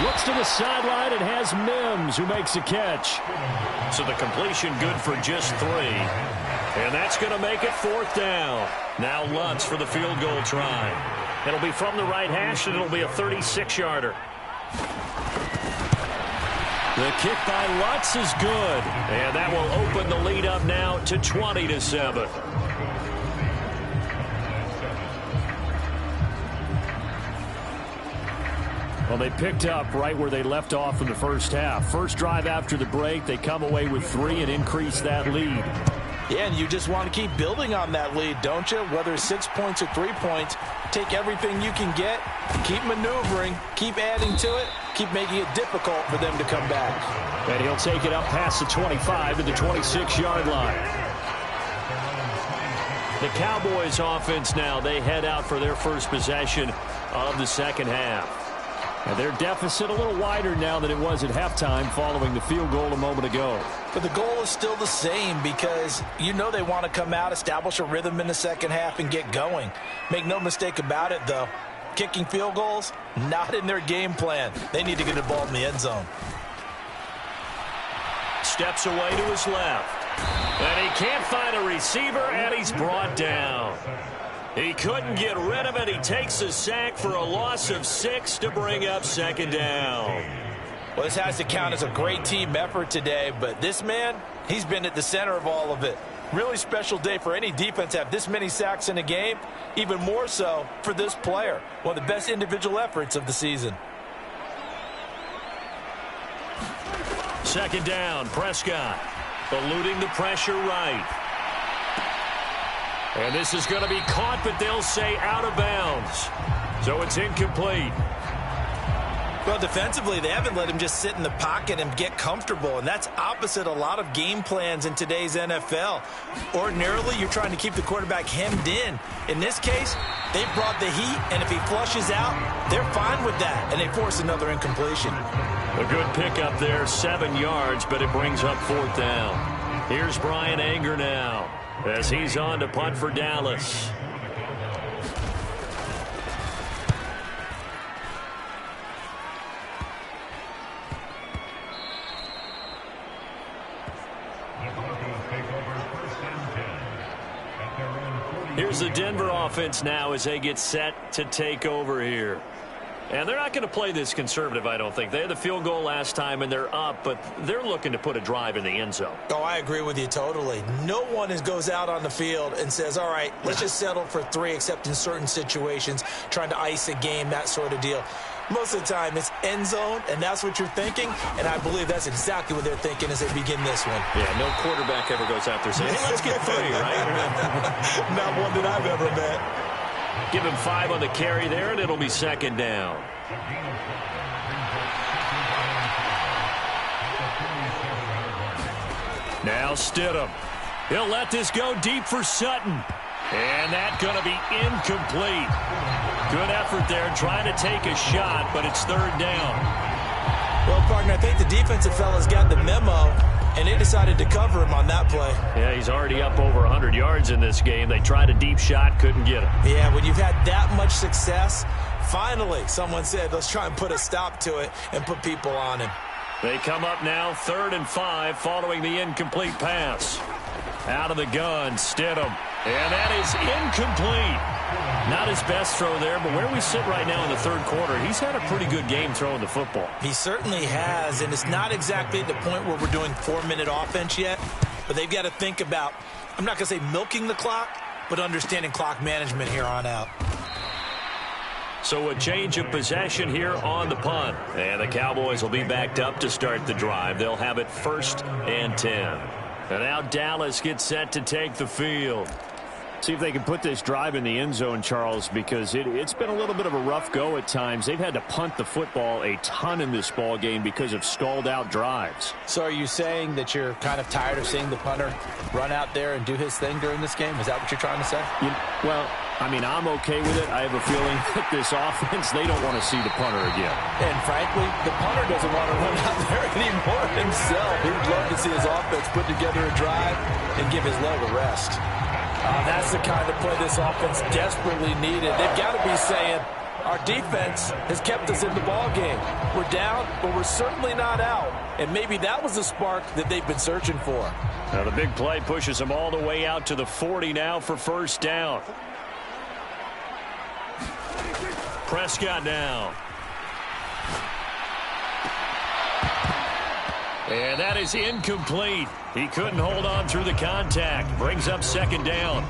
Looks to the sideline and has Mims, who makes a catch. So the completion good for just 3. And that's going to make it 4th down. Now Lutz for the field goal try. It'll be from the right hash, and it'll be a 36-yarder. The kick by Lutz is good. And that will open the lead up now to 20-7. Well, they picked up right where they left off in the 1st half. First drive after the break, they come away with 3 and increase that lead. Yeah, and you just want to keep building on that lead, don't you? Whether it's 6 points or 3 points, take everything you can get, keep maneuvering, keep adding to it, keep making it difficult for them to come back. And he'll take it up past the 25 to the 26-yard line. The Cowboys offense now, they head out for their first possession of the 2nd half. And their deficit a little wider now than it was at halftime following the field goal a moment ago. But the goal is still the same, because you know they want to come out, establish a rhythm in the 2nd half, and get going. Make no mistake about it, though. Kicking field goals, not in their game plan. They need to get the ball in the end zone. Steps away to his left. And he can't find a receiver, and he's brought down. He couldn't get rid of it. He takes a sack for a loss of 6 to bring up 2nd down. Well, this has to count as a great team effort today, but this man, he's been at the center of all of it. Really special day for any defense to have this many sacks in a game, even more so for this player. One of the best individual efforts of the season. 2nd down, Prescott eluding the pressure right. And this is going to be caught, but they'll say out of bounds. So it's incomplete. Well, defensively, they haven't let him just sit in the pocket and get comfortable, and that's opposite a lot of game plans in today's NFL. Ordinarily, you're trying to keep the quarterback hemmed in. In this case, they brought the heat, and if he flushes out, they're fine with that, and they force another incompletion. A good pickup there, 7 yards, but it brings up 4th down. Here's Brian Anger now as he's on to punt for Dallas. Here's the Denver offense now as they get set to take over here. And they're not going to play this conservative, I don't think. They had the field goal last time, and they're up, but they're looking to put a drive in the end zone. Oh, I agree with you totally. No one goes out on the field and says, all right, let's just settle for 3, except in certain situations, trying to ice a game, that sort of deal. Most of the time, it's end zone, and that's what you're thinking, and I believe that's exactly what they're thinking as they begin this one. Yeah, no quarterback ever goes out there saying, hey, let's get 3, right? Not one that I've ever met. Give him 5 on the carry there, and it'll be 2nd down. Now Stidham. He'll let this go deep for Sutton. And that's going to be incomplete. Good effort there, trying to take a shot, but it's 3rd down. Well, partner, I think the defensive fellas got the memo, and they decided to cover him on that play. Yeah, he's already up over 100 yards in this game. They tried a deep shot, couldn't get him. Yeah, when you've had that much success, finally someone said, let's try and put a stop to it and put people on him. They come up now 3rd and 5 following the incomplete pass. Out of the gun, Stidham. And that is incomplete. Not his best throw there, but where we sit right now in the 3rd quarter, he's had a pretty good game throwing the football. He certainly has, and it's not exactly at the point where we're doing 4-minute offense yet, but they've got to think about, I'm not going to say milking the clock, but understanding clock management here on out. So a change of possession here on the punt. And the Cowboys will be backed up to start the drive. They'll have it 1st and 10. And now Dallas gets set to take the field. See if they can put this drive in the end zone, Charles, because it's been a little bit of a rough go at times. They've had to punt the football a ton in this ball game because of stalled-out drives. So are you saying that you're kind of tired of seeing the punter run out there and do his thing during this game? Is that what you're trying to say? Well, I mean, I'm okay with it. I have a feeling that this offense, they don't want to see the punter again. And frankly, the punter doesn't want to run out there anymore himself. He'd love to see his offense put together a drive and give his leg a rest. That's the kind of play this offense desperately needed. They've got to be saying, our defense has kept us in the ball game. We're down, but we're certainly not out. And maybe that was the spark that they've been searching for. Now the big play pushes them all the way out to the 40 now for 1st down. Prescott now. And that is incomplete. He couldn't hold on through the contact. Brings up 2nd down.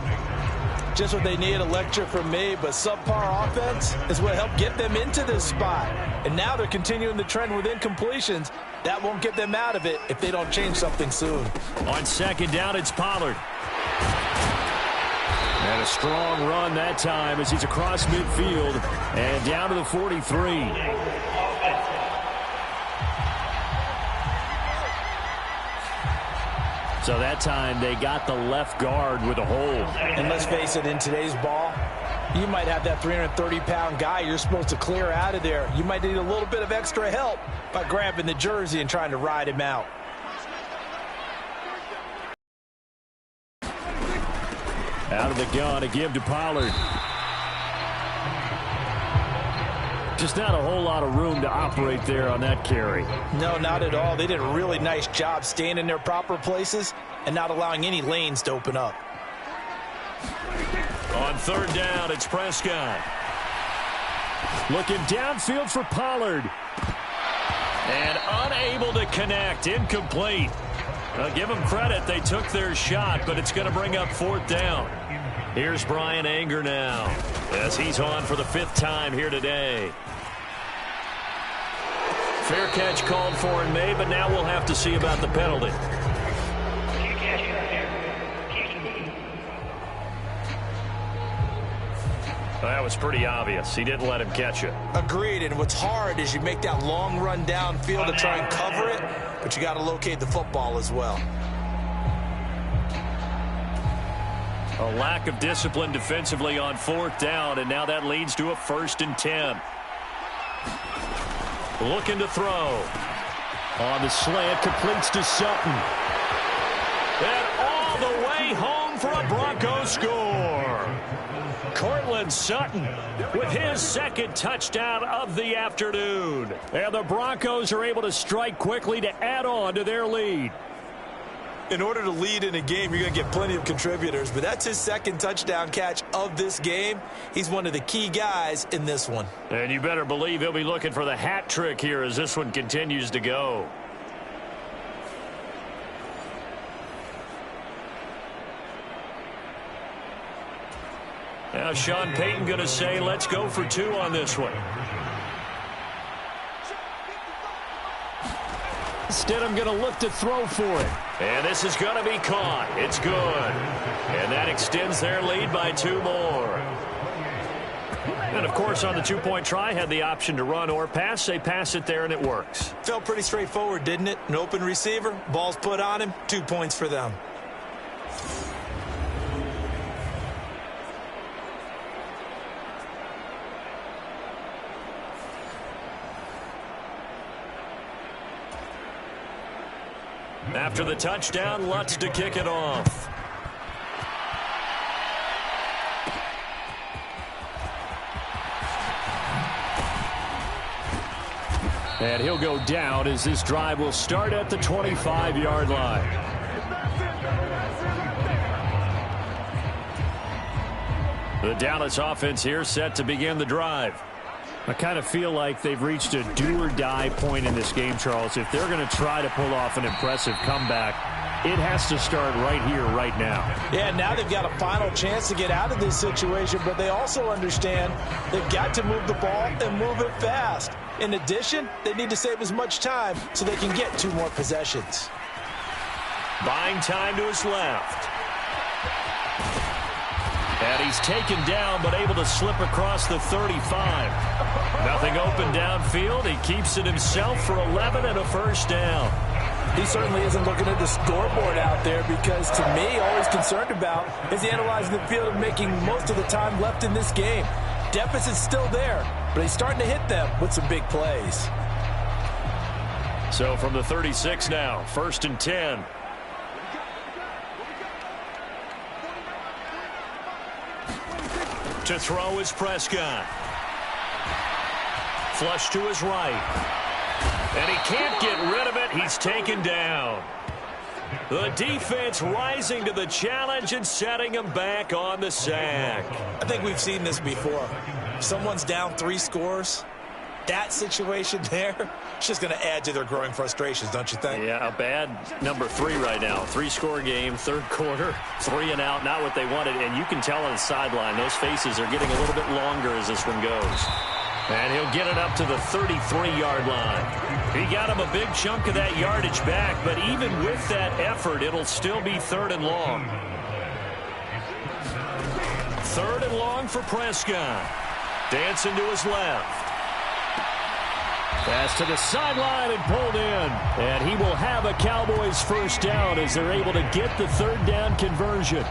Just what they need, a lecture from me, but subpar offense is what helped get them into this spot. And now they're continuing the trend with incompletions. That won't get them out of it if they don't change something soon. On 2nd down, it's Pollard. And a strong run that time as he's across midfield and down to the 43. So that time they got the left guard with a hold. And let's face it, in today's ball, you might have that 330-pound guy you're supposed to clear out of there. You might need a little bit of extra help by grabbing the jersey and trying to ride him out. Out of the gun, a give to Pollard. Just not a whole lot of room to operate there on that carry. No, not at all. They did a really nice job staying in their proper places and not allowing any lanes to open up. On 3rd down, it's Prescott. Looking downfield for Pollard. And unable to connect. Incomplete. I'll give them credit. They took their shot, but it's going to bring up 4th down. Here's Brian Anger now as he's on for the 5th time here today. Fair catch called for and made, but now we'll have to see about the penalty. Well, that was pretty obvious. He didn't let him catch it. Agreed, and what's hard is you make that long run downfield to try and cover it, but you got to locate the football as well. A lack of discipline defensively on 4th down, and now that leads to a 1st and 10. Looking to throw. On the slant, completes to Sutton. And all the way home for a Broncos score. Cortland Sutton with his 2nd touchdown of the afternoon. And the Broncos are able to strike quickly to add on to their lead. In order to lead in a game, you're going to get plenty of contributors, but that's his 2nd touchdown catch of this game. He's one of the key guys in this one. And you better believe he'll be looking for the hat trick here as this one continues to go. Now Sean Payton going to say, let's go for 2 on this one. Instead, I'm going to look to throw for it. And this is going to be caught. It's good. And that extends their lead by 2 more. And, of course, on the 2-point try, had the option to run or pass. They pass it there, and it works. Felt pretty straightforward, didn't it? An open receiver, ball's put on him, 2 points for them. After the touchdown, Lutz to kick it off. And he'll go down as this drive will start at the 25-yard line. The Dallas offense here set to begin the drive. I kind of feel like they've reached a do-or-die point in this game, Charles. If they're going to try to pull off an impressive comeback, it has to start right here, right now. Yeah, now they've got a final chance to get out of this situation, but they also understand they've got to move the ball and move it fast. In addition, they need to save as much time so they can get 2 more possessions. Buying time to his left. And he's taken down, but able to slip across the 35. Nothing open downfield. He keeps it himself for 11 and a 1st down. He certainly isn't looking at the scoreboard out there because, to me, all he's concerned about is analyzing the field and making most of the time left in this game. Deficit's still there, but he's starting to hit them with some big plays. So from the 36 now, 1st and 10. To throw is Prescott. Flush to his right. And he can't get rid of it. He's taken down. The defense rising to the challenge and setting him back on the sack. I think we've seen this before. Someone's down 3 scores. That situation there, it's just going to add to their growing frustrations, don't you think? Yeah, a bad number 3 right now. 3-score game, 3rd quarter, 3 and out, not what they wanted. And you can tell on the sideline, those faces are getting a little bit longer as this one goes. And he'll get it up to the 33-yard line. He got him a big chunk of that yardage back, but even with that effort, it'll still be 3rd and long. 3rd and long for Prescott. Dancing to his left. Pass to the sideline and pulled in. And he will have a Cowboys 1st down as they're able to get the 3rd down conversion.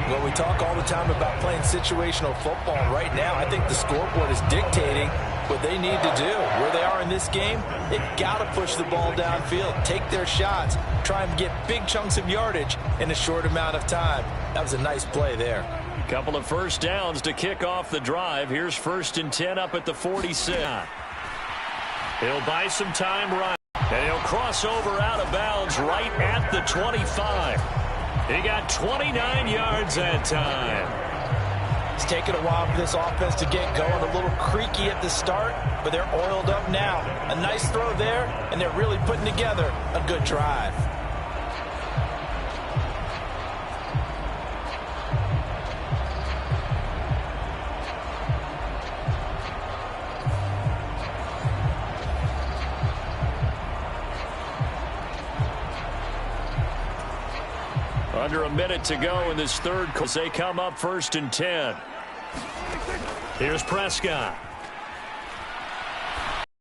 Well, we talk all the time about playing situational football. Right now, I think the scoreboard is dictating what they need to do. Where they are in this game, they've got to push the ball downfield, take their shots, try and get big chunks of yardage in a short amount of time. That was a nice play there. Couple of 1st downs to kick off the drive. Here's 1st and 10 up at the 46. He'll buy some time right. And he'll cross over out of bounds right at the 25. He got 29 yards that time. It's taken a while for this offense to get going. A little creaky at the start, but they're oiled up now. A nice throw there, and they're really putting together a good drive. Under a minute to go in this 3rd quarter. They come up 1st and 10. Here's Prescott.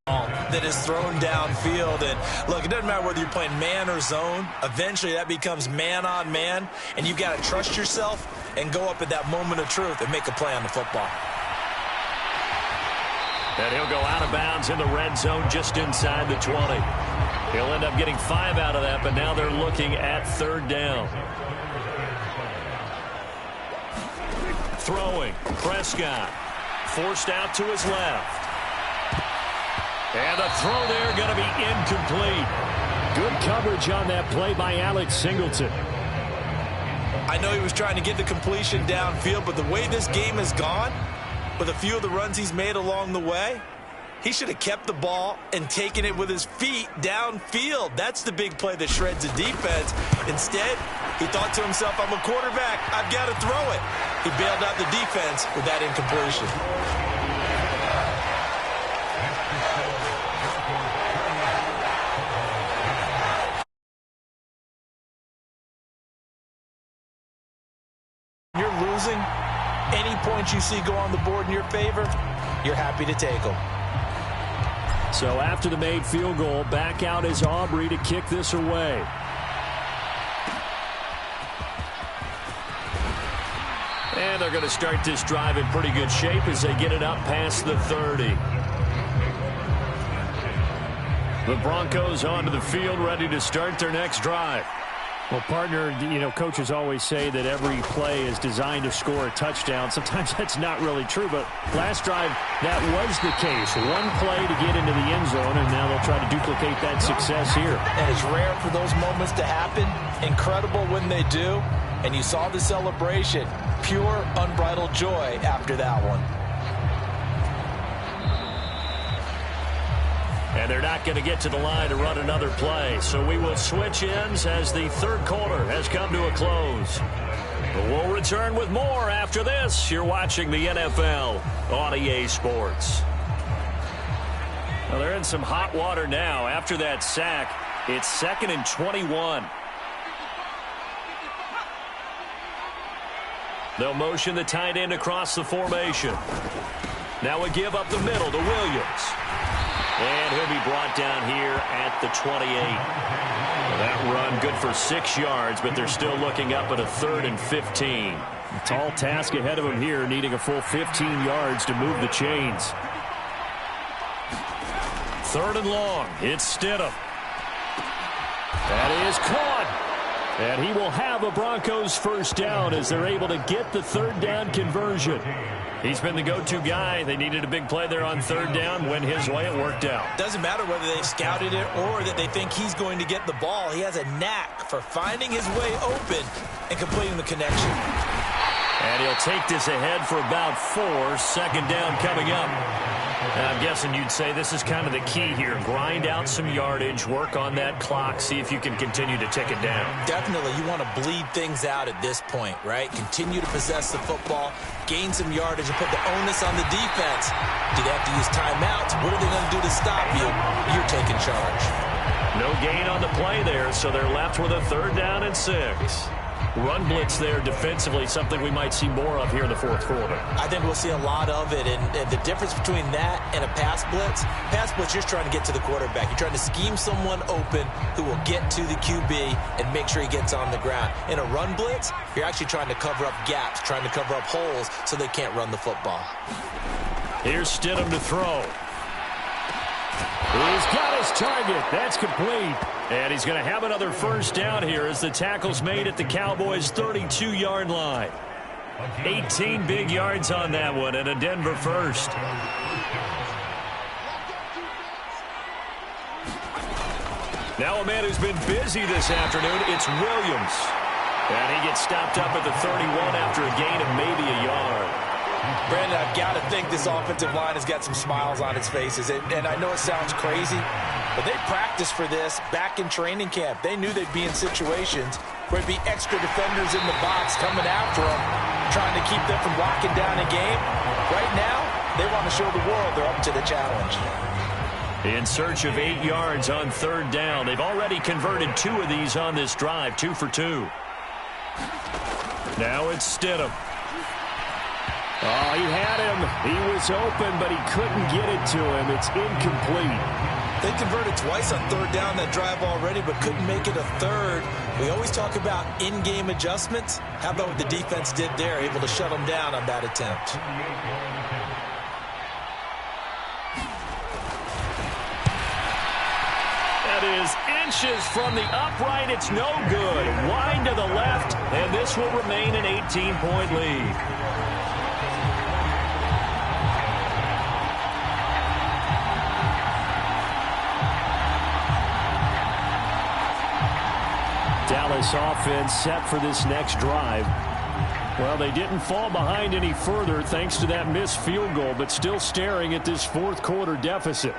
That is thrown downfield. And look, it doesn't matter whether you're playing man or zone. Eventually that becomes man on man, and you've got to trust yourself and go up at that moment of truth and make a play on the football. And he'll go out of bounds in the red zone just inside the 20. He'll end up getting 5 out of that, but now they're looking at 3rd down. Throwing, Prescott. Forced out to his left. And the throw there going to be incomplete. Good coverage on that play by Alex Singleton. I know he was trying to get the completion downfield, but the way this game has gone, with a few of the runs he's made along the way, he should have kept the ball and taken it with his feet downfield. That's the big play that shreds the defense. Instead, he thought to himself, I'm a quarterback. I've got to throw it. He bailed out the defense with that incompletion. You're losing. Any points you see go on the board in your favor, you're happy to take them. So after the made field goal, back out is Aubrey to kick this away. And they're going to start this drive in pretty good shape as they get it up past the 30. The Broncos onto the field, ready to start their next drive. Well, partner, you know, coaches always say that every play is designed to score a touchdown. Sometimes that's not really true, but last drive, that was the case. One play to get into the end zone, and now they'll try to duplicate that success here. And it's rare for those moments to happen. Incredible when they do. And you saw the celebration. Pure, unbridled joy after that one. And they're not going to get to the line to run another play. So we will switch ends as the 3rd quarter has come to a close. But we'll return with more after this. You're watching the NFL on EA Sports. Well, they're in some hot water now. After that sack, it's 2nd and 21. They'll motion the tight end across the formation. Now a give up the middle to Williams. And he'll be brought down here at the 28. Well, that run good for 6 yards, but they're still looking up at a 3rd and 15. A tall task ahead of him here, needing a full 15 yards to move the chains. 3rd and long. It's Stidham. That is caught. And he will have a Broncos 1st down as they're able to get the 3rd down conversion. He's been the go-to guy. They needed a big play there on 3rd down. Went his way. It worked out. Doesn't matter whether they've scouted it or that they think he's going to get the ball. He has a knack for finding his way open and completing the connection. And he'll take this ahead for about 4. 2nd down coming up. And I'm guessing you'd say this is kind of the key here. Grind out some yardage, work on that clock, see if you can continue to tick it down. Definitely. You want to bleed things out at this point, right? Continue to possess the football, gain some yardage, and put the onus on the defense. Do they have to use timeouts? What are they going to do to stop you? You're taking charge. No gain on the play there, so they're left with a 3rd down and 6. Run blitz there defensively, something we might see more of here in the 4th quarter. I think we'll see a lot of it, and the difference between that and a pass blitz, you're just trying to get to the quarterback. You're trying to scheme someone open who will get to the QB and make sure he gets on the ground. In a run blitz, you're actually trying to cover up gaps, trying to cover up holes so they can't run the football. Here's Stidham to throw. He's got his target. That's complete. And he's going to have another 1st down here as the tackle's made at the Cowboys' 32-yard line. 18 big yards on that one and a Denver 1st. Now a man who's been busy this afternoon, it's Williams. And he gets stopped up at the 31 after a gain of maybe a yard. Brandon, I've got to think this offensive line has got some smiles on its faces. And I know it sounds crazy, but they practiced for this back in training camp. They knew they'd be in situations where it'd be extra defenders in the box coming after them, trying to keep them from locking down a game. Right now, they want to show the world they're up to the challenge. In search of 8 yards on 3rd down. They've already converted 2 of these on this drive, 2 for 2. Now it's Stidham. Oh, he had him. He was open, but he couldn't get it to him. It's incomplete. They converted twice on third down that drive already, but couldn't make it a third. We always talk about in-game adjustments. How about what the defense did there, able to shut them down on that attempt? That is inches from the upright. It's no good. Wide to the left, and this will remain an 18-point lead. Dallas offense set for this next drive. Well, they didn't fall behind any further thanks to that missed field goal, but still staring at this fourth quarter deficit.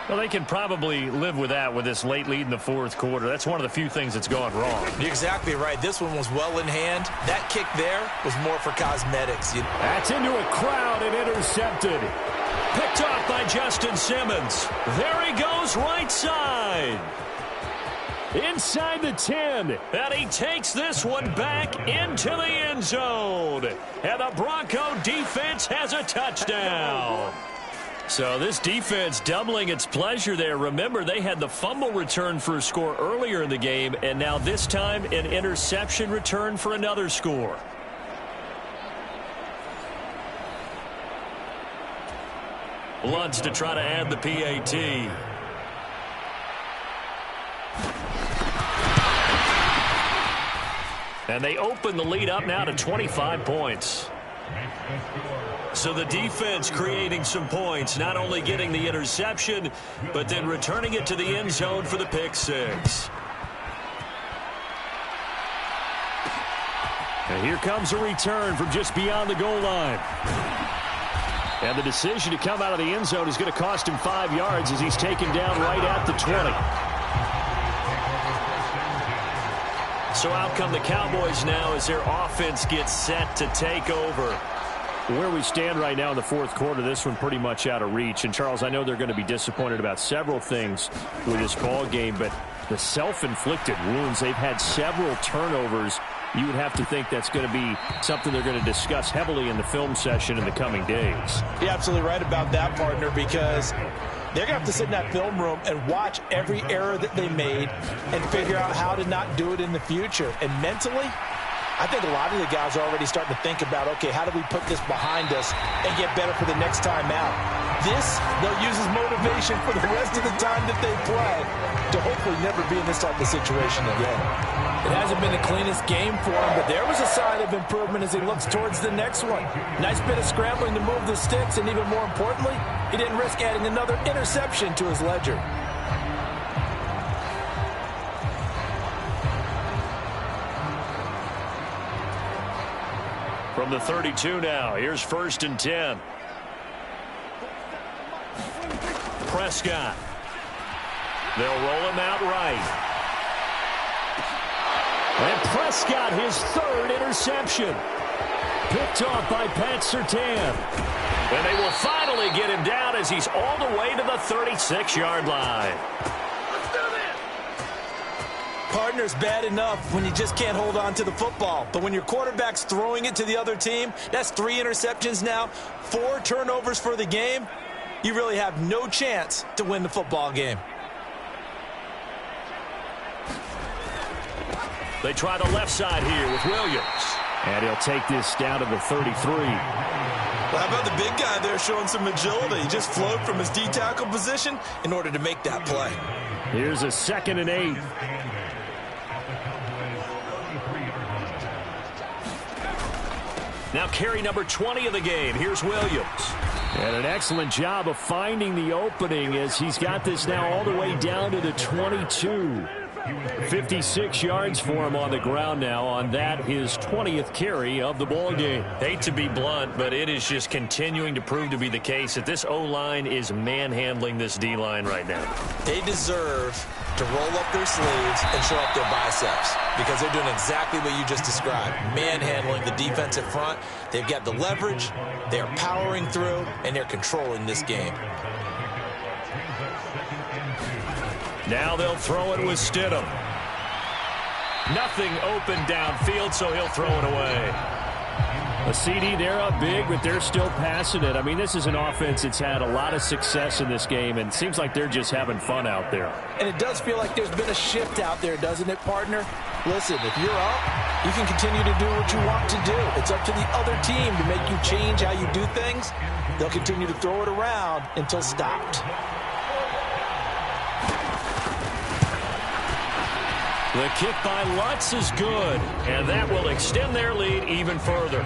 Well, they can probably live with that with this late lead in the fourth quarter. That's one of the few things that's gone wrong. You're exactly right. This one was well in hand. That kick there was more for cosmetics. That's into a crowd and intercepted. Picked off by Justin Simmons. There he goes right side. Inside the 10. And he takes this one back into the end zone. And the Bronco defense has a touchdown. So this defense doubling its pleasure there. Remember, they had the fumble return for a score earlier in the game, and now this time an interception return for another score. Lutz to try to add the PAT. And they open the lead up now to 25 points. So the defense creating some points, not only getting the interception, but then returning it to the end zone for the pick six. And here comes a return from just beyond the goal line. And the decision to come out of the end zone is going to cost him 5 yards as he's taken down right at the 20. So out come the Cowboys now as their offense gets set to take over. Where we stand right now in the fourth quarter, this one pretty much out of reach. And, Charles, I know they're going to be disappointed about several things with this ball game, but the self-inflicted wounds, they've had several turnovers. You would have to think that's going to be something they're going to discuss heavily in the film session in the coming days. You're absolutely right about that, partner, because they're going to have to sit in that film room and watch every error that they made and figure out how to not do it in the future. And mentally, I think a lot of the guys are already starting to think about, okay, how do we put this behind us and get better for the next time out? This, they'll use as motivation for the rest of the time that they play to hopefully never be in this type of situation again. It hasn't been the cleanest game for him, but there was a sign of improvement as he looks towards the next one. Nice bit of scrambling to move the sticks, and even more importantly, he didn't risk adding another interception to his ledger. From the 32 now, here's 1st and 10. Prescott. They'll roll him out right. And Prescott, his 3rd interception. Picked off by Pat Surtain. And they will finally get him down as he's all the way to the 36-yard line. Partner's bad enough when you just can't hold on to the football. But when your quarterback's throwing it to the other team, that's 3 interceptions now, 4 turnovers for the game. You really have no chance to win the football game. They try the left side here with Williams. And he'll take this down to the 33. Well, how about the big guy there showing some agility? He just flowed from his D-tackle position in order to make that play. Here's a 2nd and 8. Now carry number 20 of the game. Here's Williams. And an excellent job of finding the opening as he's got this now all the way down to the 22. 56 yards for him on the ground now on that, his 20th carry of the ball game. Hate to be blunt, but it is just continuing to prove to be the case that this O-line is manhandling this D-line right now. They deserve to roll up their sleeves and show up their biceps because they're doing exactly what you just described, manhandling the defensive front. They've got the leverage, they're powering through, and they're controlling this game. Now they'll throw it with Stidham. Nothing open downfield, so he'll throw it away. A CD, they're up big, but they're still passing it. I mean, this is an offense that's had a lot of success in this game, and it seems like they're just having fun out there. And it does feel like there's been a shift out there, doesn't it, partner? Listen, if you're up, you can continue to do what you want to do. It's up to the other team to make you change how you do things. They'll continue to throw it around until stopped. The kick by Lutz is good, and that will extend their lead even further.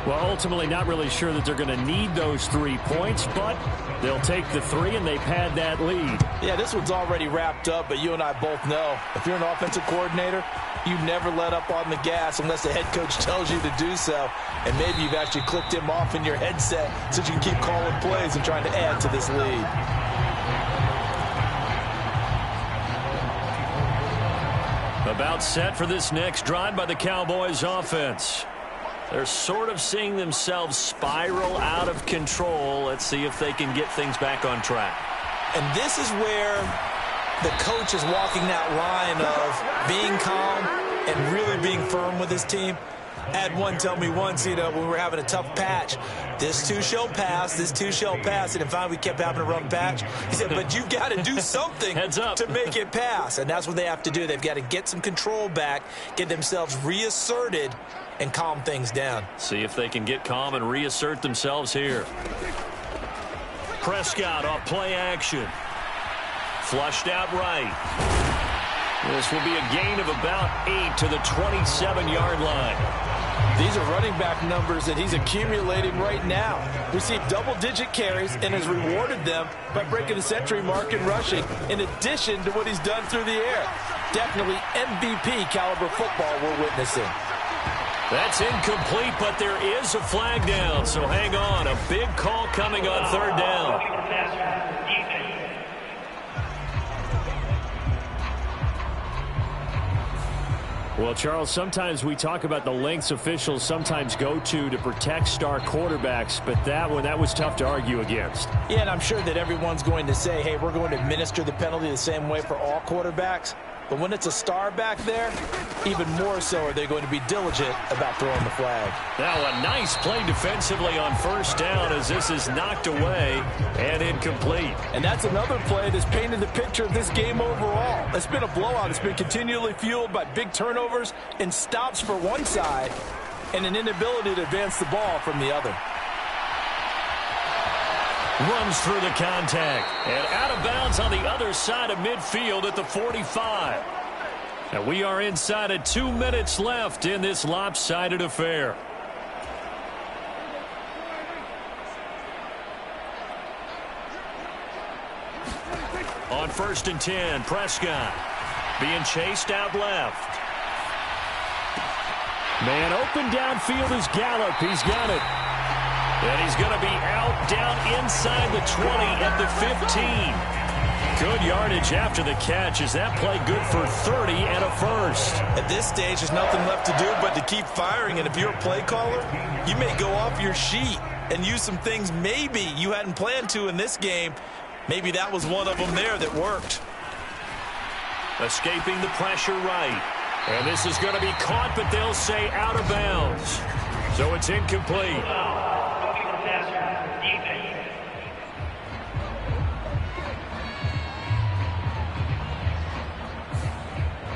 Well, ultimately not really sure that they're going to need those 3 points, but they'll take the 3 and they pad that lead. Yeah, this one's already wrapped up, but you and I both know if you're an offensive coordinator, you never let up on the gas unless the head coach tells you to do so. And maybe you've actually clicked him off in your headset so you can keep calling plays and trying to add to this lead. About set for this next drive by the Cowboys offense. They're sort of seeing themselves spiral out of control. Let's see if they can get things back on track. And this is where the coach is walking that line of being calm and really being firm with his team. I had one tell me once, when we were having a tough patch, this too shall pass, this too shall pass. And then finally we kept having a rough patch. He said, but you've got to do something to make it pass. And that's what they have to do. They've got to get some control back, get themselves reasserted, and calm things down. See if they can get calm and reassert themselves here. Prescott off play action. Flushed out right. This will be a gain of about 8 to the 27-yard line. These are running back numbers that he's accumulating right now. Received double-digit carries and has rewarded them by breaking the century mark in rushing, in addition to what he's done through the air. Definitely MVP caliber football we're witnessing. That's incomplete, but there is a flag down, so hang on. A big call coming on third down. Well, Charles, sometimes we talk about the lengths officials sometimes go to protect star quarterbacks, but that was tough to argue against. Yeah, and I'm sure that everyone's going to say, hey, we're going to administer the penalty the same way for all quarterbacks. But when it's a star back there, even more so are they going to be diligent about throwing the flag. Now a nice play defensively on first down as this is knocked away and incomplete. And that's another play that's painted the picture of this game overall. It's been a blowout. It's been continually fueled by big turnovers and stops for one side and an inability to advance the ball from the other. Runs through the contact and out of bounds on the other side of midfield at the 45. And we are inside of 2 minutes left in this lopsided affair. On 1st and 10, Prescott being chased out left. Man open downfield is Gallup. He's got it. And he's going to be out down inside the 20 at the 15. Good yardage after the catch. Is that play good for 30 and a first? At this stage, there's nothing left to do but to keep firing. And if you're a play caller, you may go off your sheet and use some things maybe you hadn't planned to in this game. Maybe that was one of them there that worked. Escaping the pressure right. And this is going to be caught, but they'll say out of bounds. So it's incomplete.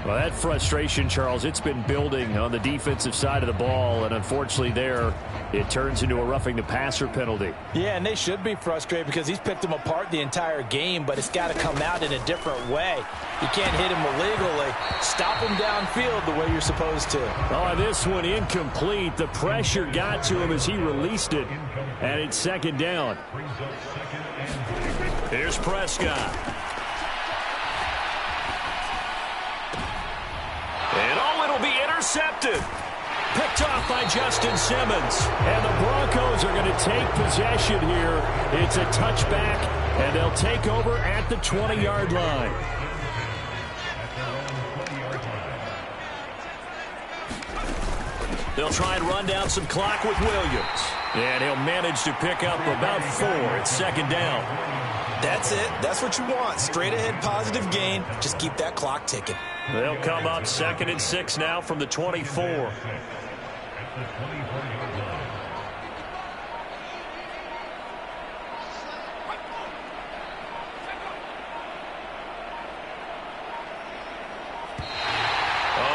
Well, that frustration, Charles, it's been building on the defensive side of the ball, and unfortunately there it turns into a roughing the passer penalty. Yeah, and they should be frustrated because he's picked them apart the entire game, but it's got to come out in a different way. You can't hit him illegally. Stop him downfield the way you're supposed to. Oh, this one incomplete. The pressure got to him as he released it, and it's second down. Here's Prescott. And it'll be intercepted. Picked off by Justin Simmons. And the Broncos are going to take possession here. It's a touchback, and they'll take over at the 20-yard line. They'll try and run down some clock with Williams. And he'll manage to pick up about 4 at second down. That's it. That's what you want. Straight ahead positive gain. Just keep that clock ticking. They'll come up 2nd and 6 now from the 24. Oh,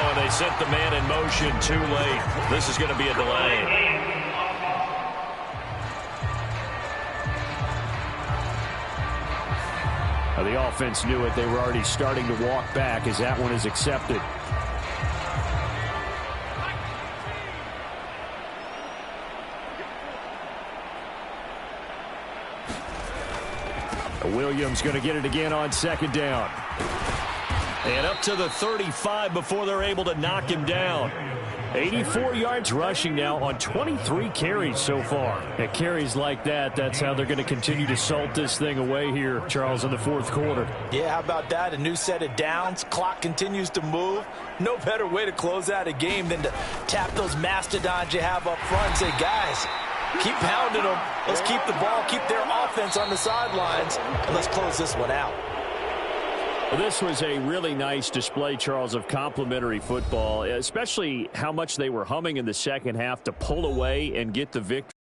and they sent the man in motion too late. This is going to be a delay. The offense knew it. They were already starting to walk back as that one is accepted. Williams going to get it again on 2nd down. And up to the 35 before they're able to knock him down. 84 yards rushing now on 23 carries so far. At carries like that, that's how they're going to continue to salt this thing away here, Charles, in the 4th quarter. Yeah, how about that? A new set of downs. Clock continues to move. No better way to close out a game than to tap those mastodons you have up front and say, guys, keep pounding them. Let's keep the ball, keep their offense on the sidelines, and let's close this one out. Well, this was a really nice display, Charles, of complimentary football, especially how much they were humming in the second half to pull away and get the victory.